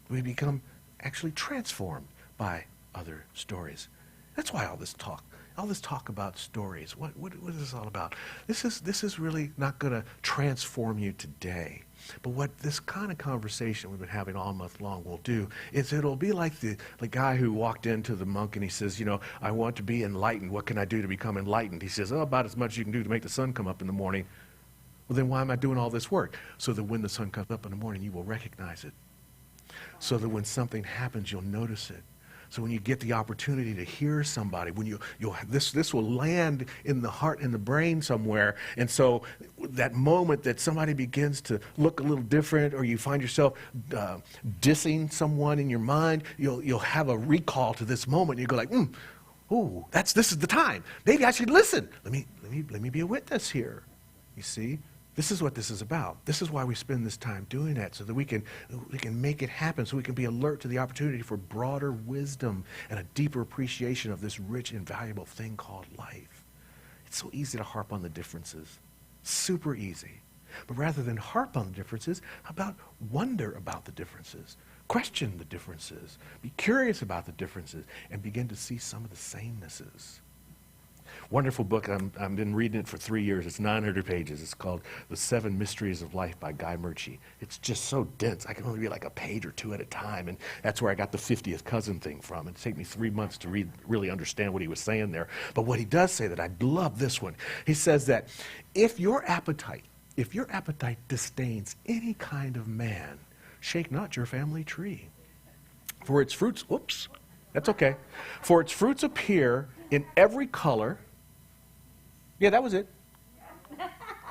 We become actually transformed by other stories. That's why all this talk about stories. What is this all about? This is really not going to transform you today. But what this kind of conversation we've been having all month long will do is it'll be like the guy who walked into the monk and he says, you know, I want to be enlightened. What can I do to become enlightened? He says, oh, about as much as you can do to make the sun come up in the morning. Well, then why am I doing all this work? So that when the sun comes up in the morning, you will recognize it. So that when something happens, you'll notice it. So when you get the opportunity to hear somebody, when this will land in the heart and the brain somewhere, and so that moment that somebody begins to look a little different, or you find yourself dissing someone in your mind, you'll have a recall to this moment. You go like, ooh, this is the time. Maybe I should listen. Let me be a witness here. You see? This is what this is about. This is why we spend this time doing that, so that we can make it happen, so we can be alert to the opportunity for broader wisdom and a deeper appreciation of this rich and valuable thing called life. It's so easy to harp on the differences. Super easy. But rather than harp on the differences, how about wonder about the differences? Question the differences. Be curious about the differences and begin to see some of the samenesses. Wonderful book. I've been reading it for 3 years. It's 900 pages. It's called The 7 Mysteries of Life by Guy Murchie. It's just so dense. I can only read like a page or two at a time, and that's where I got the 50th cousin thing from. It took me 3 months to really understand what he was saying there. But what he does say that I love this one. He says that if your appetite disdains any kind of man, shake not your family tree. For its fruits, that's okay. For its fruits appear in every color. Yeah, that was it.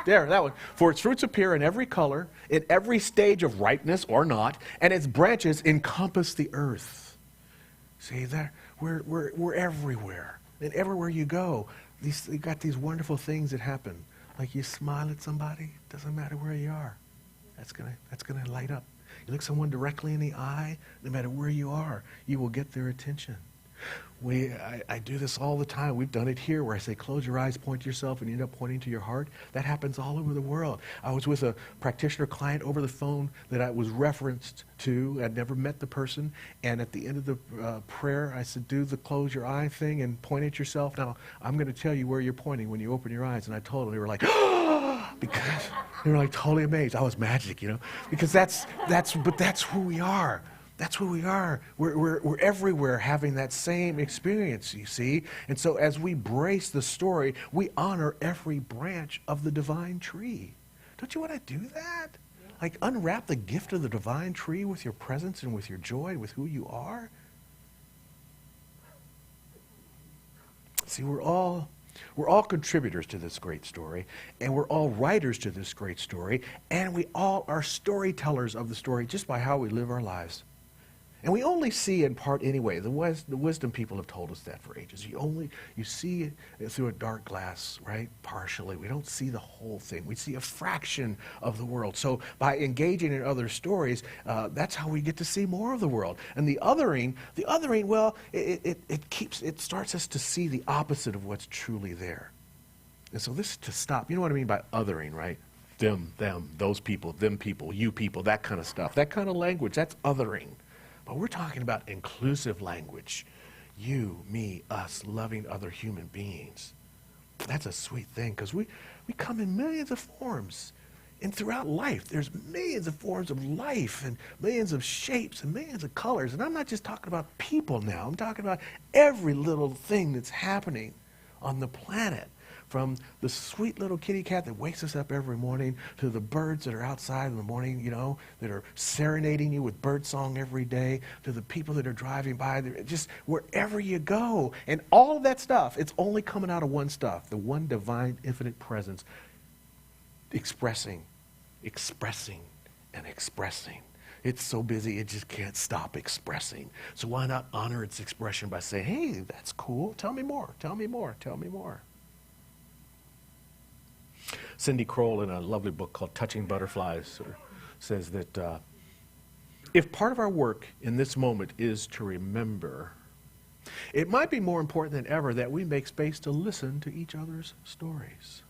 There, that one. For its fruits appear in every color, in every stage of ripeness or not, and its branches encompass the earth. See, there, we're everywhere. And everywhere you go, you got these wonderful things that happen. Like you smile at somebody, doesn't matter where you are. That's gonna light up. You look someone directly in the eye, no matter where you are, you will get their attention. I do this all the time. We've done it here where I say, close your eyes, point to yourself, and you end up pointing to your heart. That happens all over the world. I was with a practitioner client over the phone that I was referenced to. I'd never met the person. And at the end of the prayer, I said, do the close your eye thing and point at yourself. Now, I'm going to tell you where you're pointing when you open your eyes. And I told them, they were like, because they were like totally amazed. I was magic, you know, because that's who we are. That's who we are. We're everywhere having that same experience, you see. And so as we brace the story, we honor every branch of the divine tree. Don't you want to do that? Like unwrap the gift of the divine tree with your presence and with your joy, with who you are. See, we're all contributors to this great story, and we're all writers to this great story, and we all are storytellers of the story just by how we live our lives. And we only see in part anyway. The wisdom people have told us that for ages. You see it through a dark glass, right? Partially. We don't see the whole thing. We see a fraction of the world. So by engaging in other stories, that's how we get to see more of the world. And the othering, well, it starts us to see the opposite of what's truly there. And so this is to stop. You know what I mean by othering, right? Them, those people, them people, you people, that kind of stuff. That kind of language, that's othering. But we're talking about inclusive language. You, me, us, loving other human beings. That's a sweet thing because we come in millions of forms. And throughout life, there's millions of forms of life and millions of shapes and millions of colors. And I'm not just talking about people now. I'm talking about every little thing that's happening on the planet. From the sweet little kitty cat that wakes us up every morning to the birds that are outside in the morning, you know, that are serenading you with bird song every day, to the people that are driving by, just wherever you go. And all of that stuff, it's only coming out of one stuff, the one divine infinite presence expressing, and expressing. It's so busy, it just can't stop expressing. So why not honor its expression by saying, hey, that's cool, tell me more, tell me more, tell me more. Cindy Kroll, in a lovely book called Touching Butterflies, says that if part of our work in this moment is to remember, it might be more important than ever that we make space to listen to each other's stories.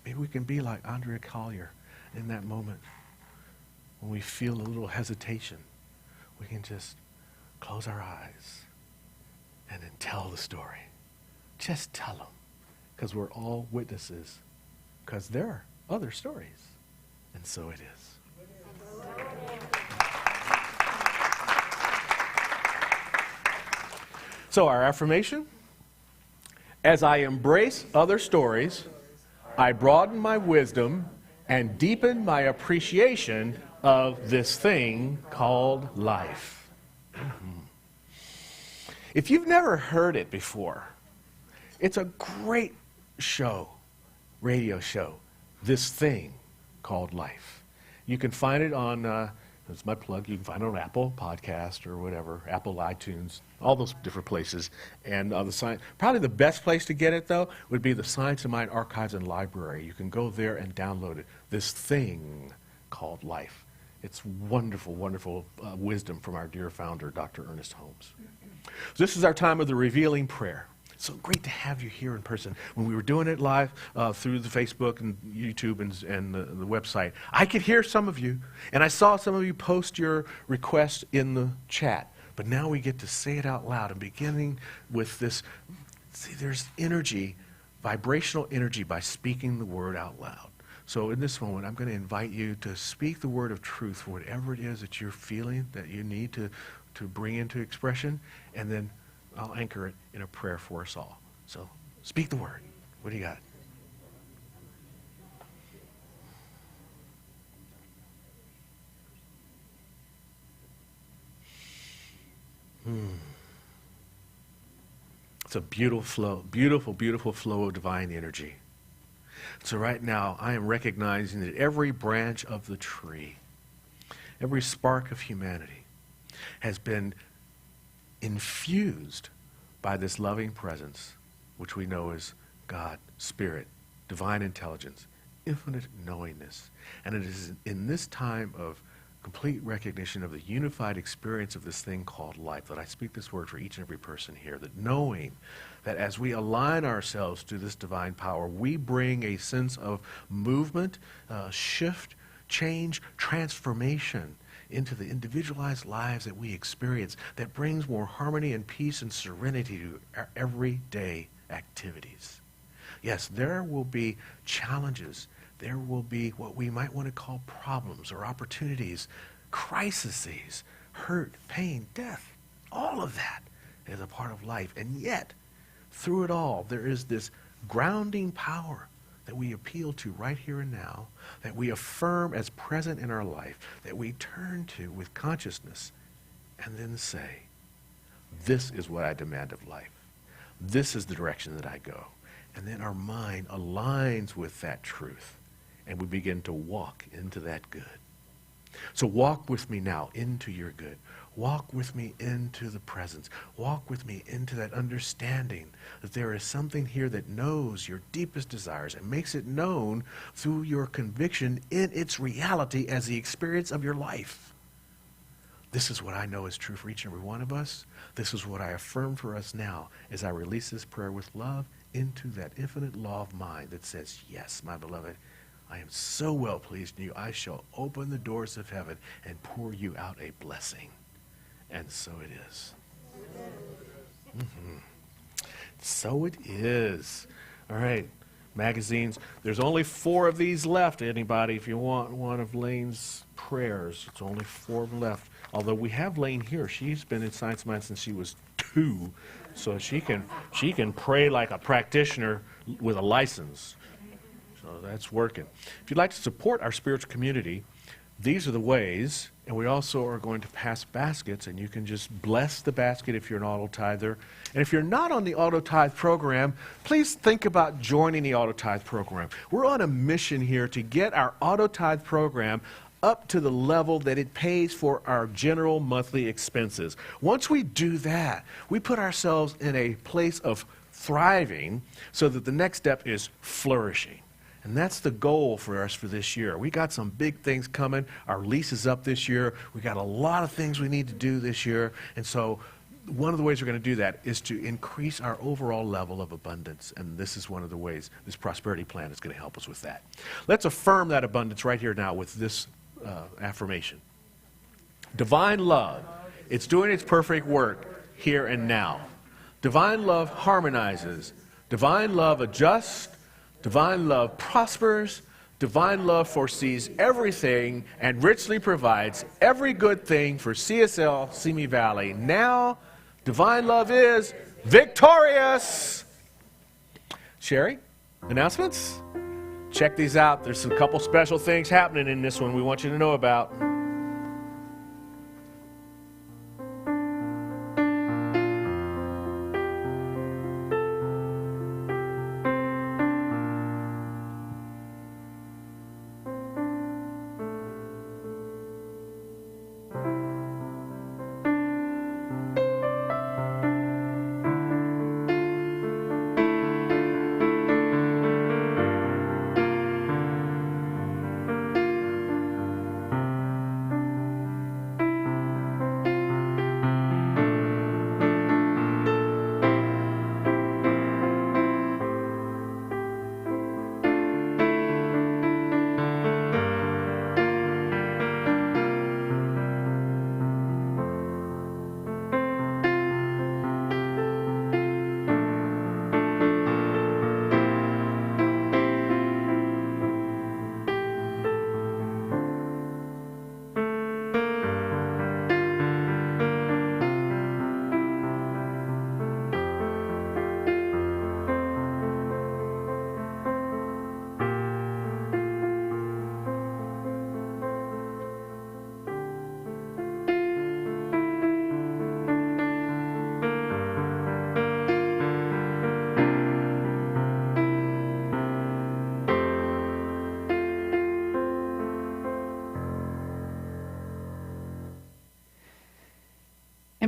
Maybe we can be like Andrea Collier in that moment when we feel a little hesitation. We can just close our eyes and then tell the story. Just tell them. Because we're all witnesses. Because there are other stories. And so it is. So our affirmation: as I embrace other stories, I broaden my wisdom and deepen my appreciation of this thing called life. If you've never heard it before, it's a great radio show, this thing called life. You can find it on, that's my plug, you can find it on Apple Podcast or whatever, Apple iTunes, all those different places. And probably the best place to get it, though, would be the Science of Mind Archives and Library. You can go there and download it, this thing called life. It's wonderful, wonderful wisdom from our dear founder, Dr. Ernest Holmes. So this is our time of the revealing prayer. So great to have you here in person. When we were doing it live through the Facebook and YouTube and the website, I could hear some of you, and I saw some of you post your request in the chat. But now we get to say it out loud, and beginning with this, see, there's energy, vibrational energy by speaking the word out loud. So in this moment, I'm going to invite you to speak the word of truth for whatever it is that you're feeling, that you need to bring into expression, and then I'll anchor it in a prayer for us all. So speak the word. What do you got? It's a beautiful flow of divine energy. So right now, I am recognizing that every branch of the tree, every spark of humanity has been infused by this loving presence, which we know is God, Spirit, divine intelligence, infinite knowingness. And it is in this time of complete recognition of the unified experience of this thing called life that I speak this word for each and every person here, that knowing that as we align ourselves to this divine power, we bring a sense of movement, shift, change, transformation into the individualized lives that we experience that brings more harmony and peace and serenity to our everyday activities. Yes, there will be challenges. There will be what we might want to call problems or opportunities, crises, hurt, pain, death. All of that is a part of life. And yet, through it all, there is this grounding power that we appeal to right here and now, that we affirm as present in our life, that we turn to with consciousness, and then say, this is what I demand of life. This is the direction that I go. And then our mind aligns with that truth, and we begin to walk into that good. So walk with me now into your good. Walk with me into the presence. Walk with me into that understanding that there is something here that knows your deepest desires and makes it known through your conviction in its reality as the experience of your life. This is what I know is true for each and every one of us. This is what I affirm for us now as I release this prayer with love into that infinite law of mind that says, yes, my beloved, I am so well pleased in you. I shall open the doors of heaven and pour you out a blessing. And so it is. So it is. All right. Magazines. There's only 4 of these left. Anybody, if you want one of Lane's prayers, it's only 4 left. Although we have Lane here. She's been in Science Mind since she was 2. So she can pray like a practitioner with a license. So that's working. If you'd like to support our spiritual community, these are the ways. And we also are going to pass baskets, and you can just bless the basket if you're an auto tither. And if you're not on the auto tithe program, please think about joining the auto tithe program. We're on a mission here to get our auto tithe program up to the level that it pays for our general monthly expenses. Once we do that, we put ourselves in a place of thriving so that the next step is flourishing. And that's the goal for us for this year. We got some big things coming. Our lease is up this year. We got a lot of things we need to do this year. And so one of the ways we're going to do that is to increase our overall level of abundance. And this is one of the ways this prosperity plan is going to help us with that. Let's affirm that abundance right here now with this affirmation. Divine love, it's doing its perfect work here and now. Divine love harmonizes. Divine love adjusts. Divine love prospers. Divine love foresees everything and richly provides every good thing for CSL Simi Valley. Now, divine love is victorious. Sherry, announcements? Check these out. There's a couple special things happening in this one we want you to know about.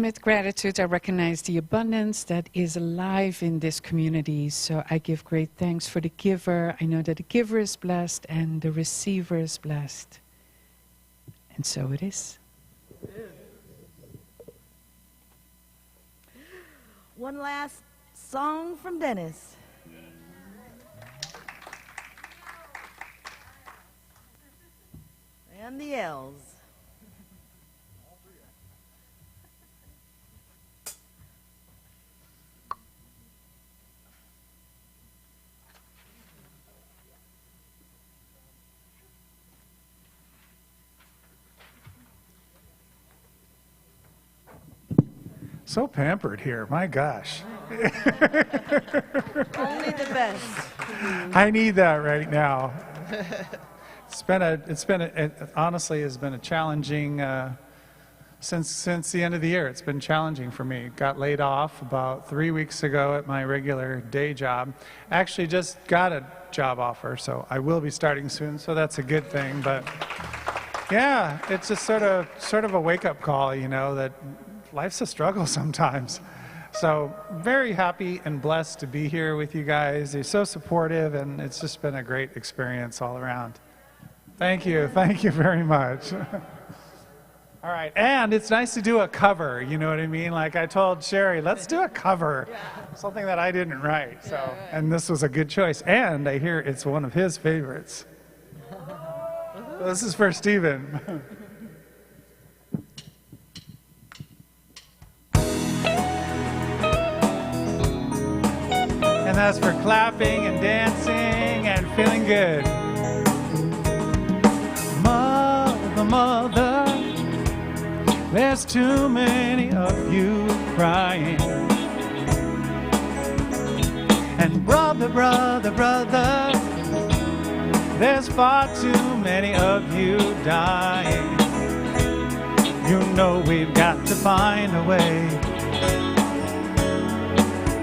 And with gratitude, I recognize the abundance that is alive in this community. So I give great thanks for the giver. I know that the giver is blessed and the receiver is blessed. And so it is. One last song from Dennis. And the L's. So pampered here, my gosh. Only the best. I need that right now. It honestly has been a challenging, since the end of the year, it's been challenging for me. Got laid off about 3 weeks ago at my regular day job. Actually just got a job offer, so I will be starting soon, so that's a good thing. But yeah, it's just sort of a wake-up call, you know, that life's a struggle sometimes. So very happy and blessed to be here with you guys. You're so supportive, and it's just been a great experience all around. Thank you very much. All right, and it's nice to do a cover, you know what I mean? Like I told Sherry, let's do a cover, something that I didn't write. So, and this was a good choice, and I hear it's one of his favorites. So this is for Stephen. And that's for clapping and dancing and feeling good. Mother, mother, there's too many of you crying. And brother, brother, brother, there's far too many of you dying. You know we've got to find a way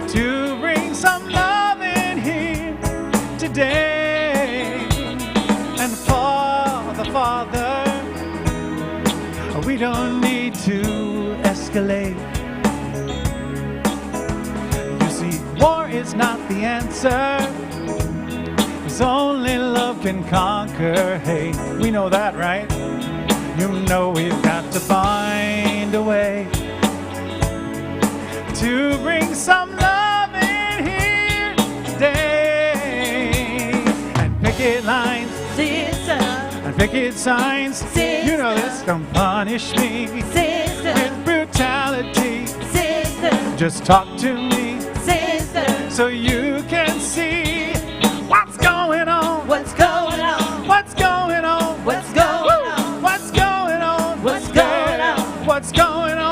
to bring some love in here today. And for the Father, we don't need to escalate. You see, war is not the answer, 'cause only love can conquer hate. We know that, right? You know we've got to find a way to bring some love in here today. And picket lines, Sister, and picket signs, Sister, you know this, don't punish me sister, with brutality. sister, Just talk to me sister. so you can see what's going on. What's going on? What's going on? What's going on? What's going on? What's going on? What's going on? What's going on?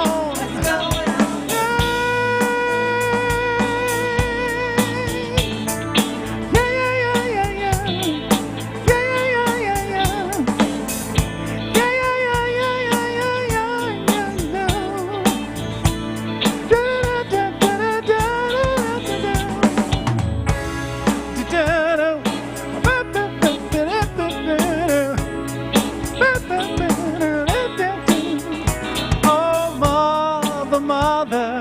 Oh, mother, mother,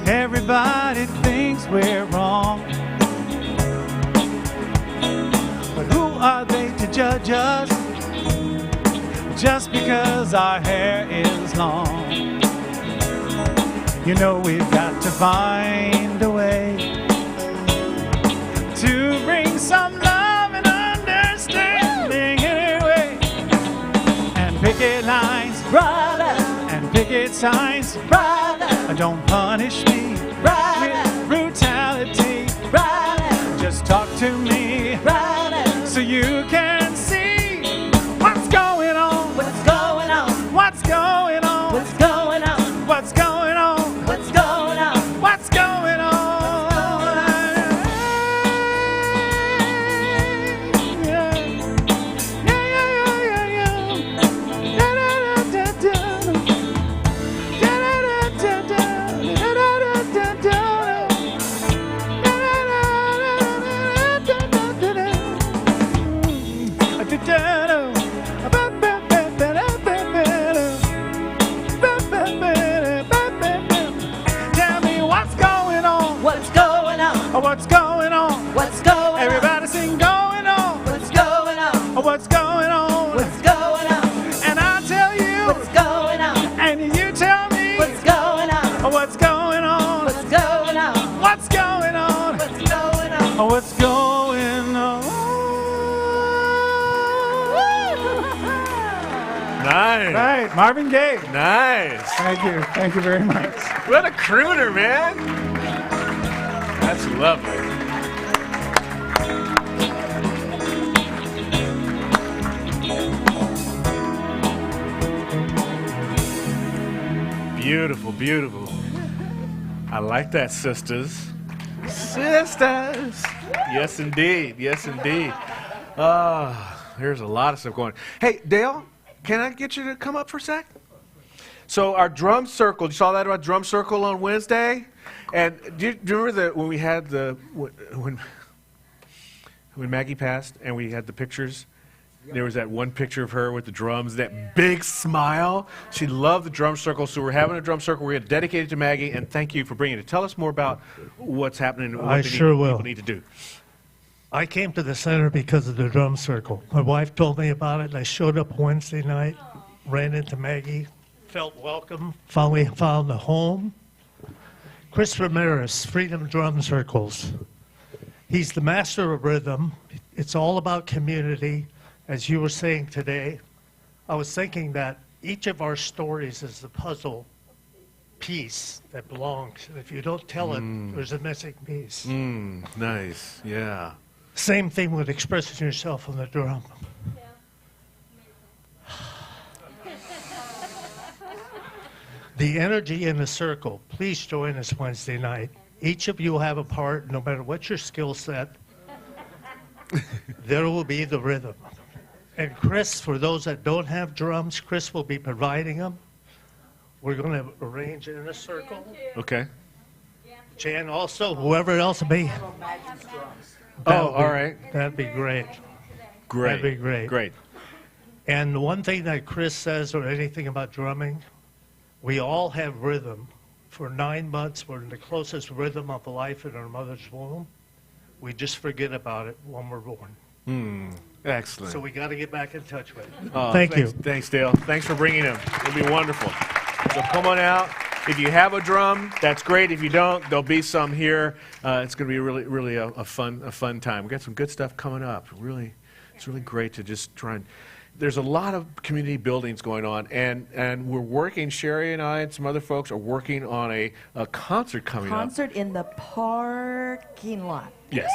everybody thinks we're wrong. But who are they to judge us just because our hair is long? You know we've got to find a way to bring some love and understanding anyway. And picket lines, Brother, and picket signs, brother, don't punish me brother, with brutality. brother, Just talk to me brother. so you can see what's going on. What's going on? What's going on? What's going on? What's going on? What's going on? What's going on? Yeah. Yeah, yeah, yeah, yeah, yeah. Da-da-da-da-da. Da-da-da-da-da. Da-da-da-da-da. Da-da-da-da-da. Nice. Right, Marvin Gaye. Nice. Thank you. Thank you very much. What a crooner, man. That's lovely. Beautiful, beautiful. I like that, sisters. Sisters. Yes, indeed. Yes, indeed. There's a lot of stuff going on. Hey, Dale, can I get you to come up for a sec? So our drum circle, you saw that about drum circle on Wednesday? And do you remember when we had when Maggie passed and we had the pictures? There was that one picture of her with the drums, that big smile. She loved the drum circle, so we're having a drum circle. We're going to dedicate it to Maggie, and thank you for bringing it. Tell us more about what's happening and what people need to do. I came to the center because of the drum circle. My wife told me about it. I showed up Wednesday night, ran into Maggie, felt welcome, finally found a home. Chris Ramirez, Freedom Drum Circles. He's the master of rhythm. It's all about community. As you were saying today, I was thinking that each of our stories is the puzzle piece that belongs. And if you don't tell it, there's a missing piece. Nice, yeah. Same thing with expressing yourself on the drum. The energy in the circle. Please join us Wednesday night. Each of you will have a part, no matter what your skill set. There will be the rhythm. And Chris, for those that don't have drums, Chris will be providing them. We're going to arrange it in a circle. Okay. Jan also, whoever else may. All right. That'd be great. Great. That'd be great. Great. And the one thing that Chris says or anything about drumming, we all have rhythm. For 9 months, we're in the closest rhythm of life in our mother's womb. We just forget about it when we're born. Excellent. So we got to get back in touch with it. Thanks, you. Thanks, Dale. Thanks for bringing them. It'll be wonderful. So come on out. If you have a drum, that's great. If you don't, there'll be some here. It's going to be really a fun time. We've got some good stuff coming up. It's really great to just try and. There's a lot of community buildings going on, and we're working. Sherry and I and some other folks are working on a concert coming up. Concert in the parking lot. Yes.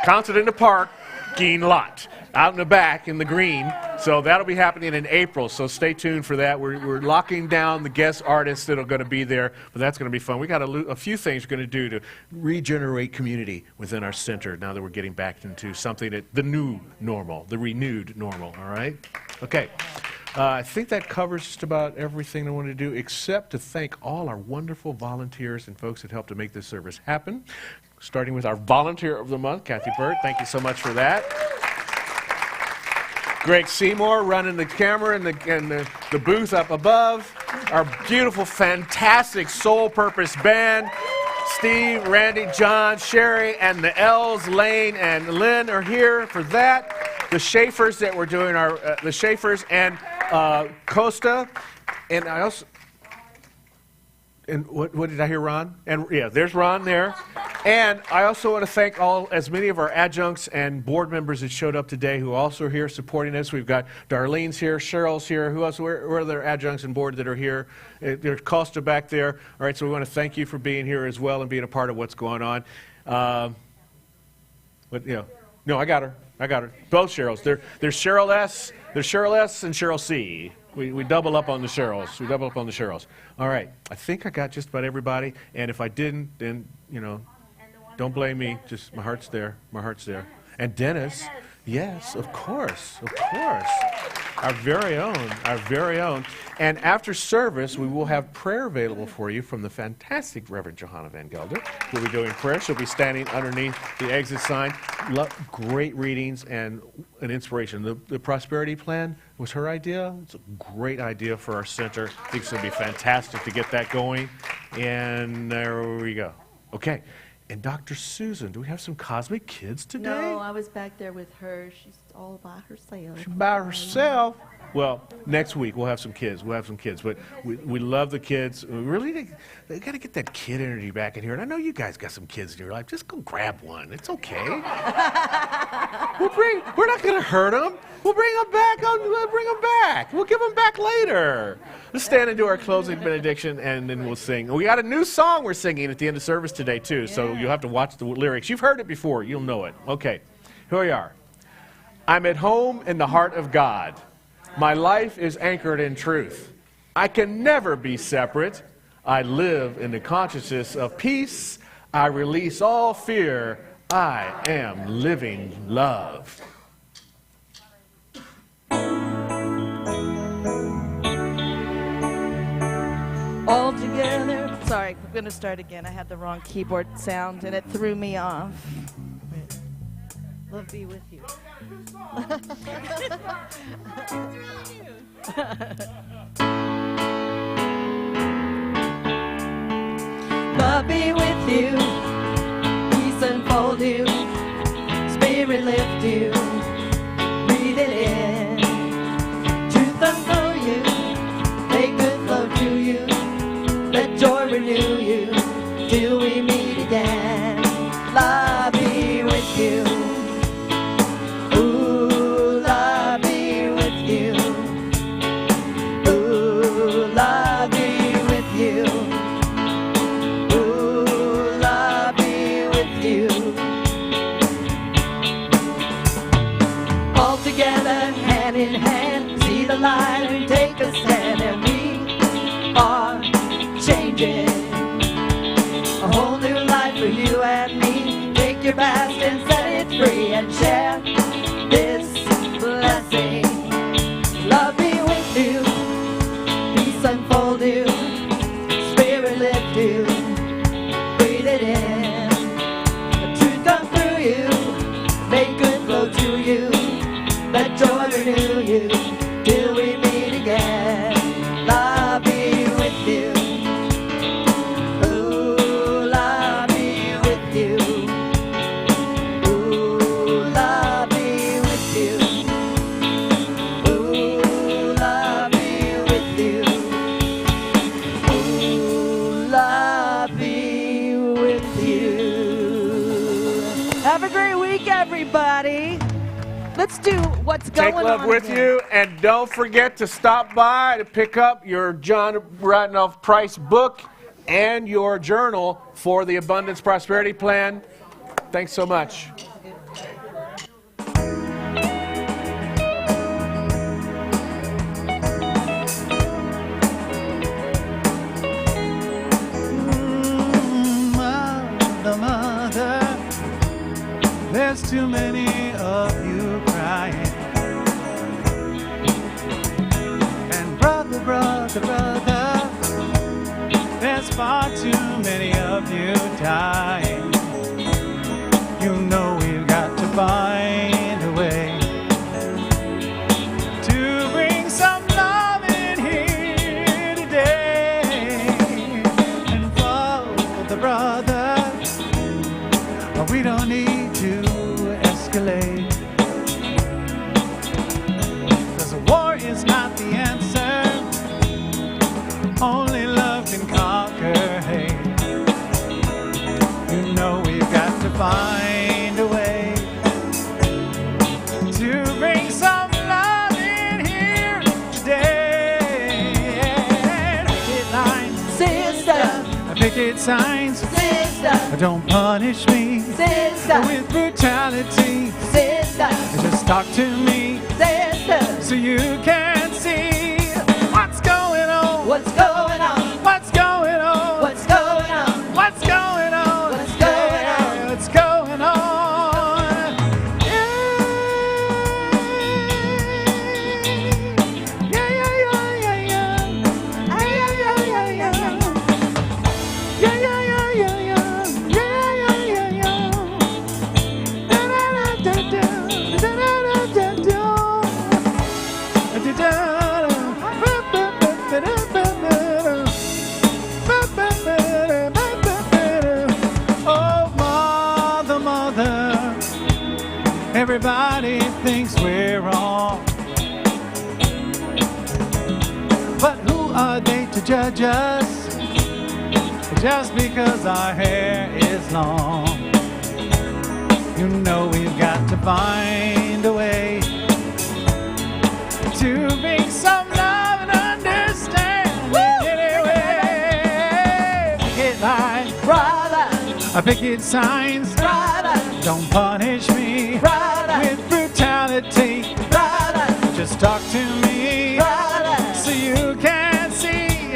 Concert in the parking lot, out in the back in the green. So that'll be happening in April. So stay tuned for that. We're locking down the guest artists that are going to be there, but that's going to be fun. We got a few things we're going to do to regenerate community within our center now that we're getting back into something that the new normal, the renewed normal. All right. Okay. I think that covers just about everything I wanted to do, except to thank all our wonderful volunteers and folks that helped to make this service happen. Starting with our Volunteer of the Month, Kathy Burt. Thank you so much for that. Greg Seymour running the camera and the booth up above. Our beautiful, fantastic Soul Purpose Band. Steve, Randy, John, Sherry, and the L's, Lane, and Lynn are here for that. The Schaefers that we're doing the Schaefers and Costa. And I also... And what did I hear, Ron? And yeah, there's Ron there. And I also want to thank as many of our adjuncts and board members that showed up today who also are here supporting us. We've got Darlene's here, Cheryl's here. Who else? Where are there adjuncts and board that are here? There's Costa back there. All right, so we want to thank you for being here as well and being a part of what's going on. No, I got her. Both Cheryls. There's Cheryl S. There's Cheryl S. and Cheryl C. We double up on the Cheryls. All right. I think I got just about everybody. And if I didn't, then, don't blame me. Just my heart's there. And Dennis. Yes, of course. Our very own. And after service, we will have prayer available for you from the fantastic Reverend Johanna Van Gelder. We'll be doing prayer. She'll be standing underneath the exit sign. Great readings and an inspiration. The prosperity plan was her idea. It's a great idea for our center. I think it's going to be fantastic to get that going. And there we go. Okay. And Dr. Susan, do we have some cosmic kids today? No, I was back there with her. She's all by herself. She's by herself. Well, next week we'll have some kids. But we love the kids. We really they got to get that kid energy back in here. And I know you guys got some kids in your life. Just go grab one. It's okay. We're not going to hurt them. We'll bring them back. We'll bring them back. We'll give them back later. Let's stand and do our closing benediction, and then we'll sing. We got a new song we're singing at the end of service today, too, so you'll have to watch the lyrics. You've heard it before. You'll know it. Okay, here we are. I'm at home in the heart of God. My life is anchored in truth. I can never be separate. I live in the consciousness of peace. I release all fear. I am living love. All together. Sorry, we're going to start again. I had the wrong keyboard sound and it threw me off. Love be with you. Love be with you. Peace unfold you. Spirit lift you. Breathe it in. Truth unfold you. Make good love to you. Let joy renew you till we meet again. Love be with you. Ooh, love be with you. Ooh, love be with you. Ooh, love be with you. All together, hand in hand, see the light and take a stand, and we are changing a whole new life for you and me. Take your past and set it free and share this blessing. Love be with you, peace unfold you, spirit lift you, breathe it in. The truth come through you, make good flow to you, let joy renew you till we meet again. Love be with you. Have a great week, everybody. Let's do what's going on. Take love with again. you, and don't forget to stop by to pick up your John Ratnoff Price book and your journal for the Abundance Prosperity Plan. Thanks so much. Mother, there's too many of you crying. And brother, there's far too many of you dying. You know we've got to find a way to bring some love in here today. And for the brothers, we don't need to escalate, 'cause war is not the answer. Only love can conquer hate. You know we've got to find a way to bring some love in here today. Picket lines, Sister, picket signs, sister, don't punish me sister, with brutality. sister, Just talk to me sister. so you can see what's going on. What's going on? What's going on? What's going on? What's going on? What's going on? Yeah, what's going on? Yeah, yeah, yeah, yeah, yeah. Ay, ay, ay, ay, ay. Yeah, yeah, yeah, yeah, yeah. Yeah, yeah, yeah, yeah. Da-da-da-da-da. Da-da-da-da-da. Da-da. thinks we're wrong. But who are they to judge us just because our hair is long? You know we've got to find a way to bring some love and understanding anyway. Picket lines, Brother, picket signs, brother, don't punish me brother, with brutality. brother, Just talk to me brother. so you can see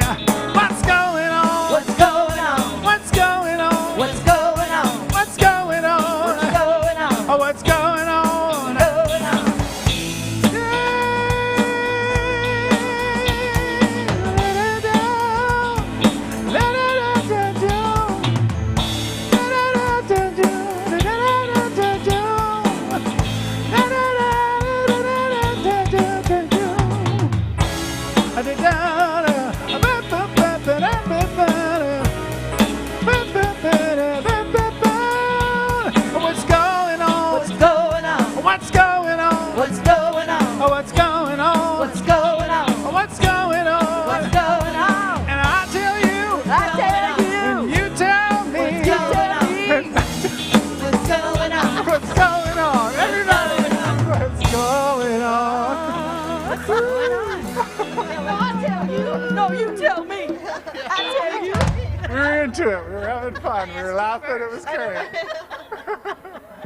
what's going on. What's going on? What's going on? What's going on? What's going on? What's going on? Oh, what's going on? Going on? What's going on? What's going on? What's going on? What's going on? Oh, what's going on? What's going on? Oh, what's going on? What's going on? And I tell you, I tell and you. you tell me, What's going on? What's going on? what's going on? Everybody, what's going on? What's going on? Well, I tell you. No, you tell me. I tell you. We were into it. We were having fun. We were laughing. It was great.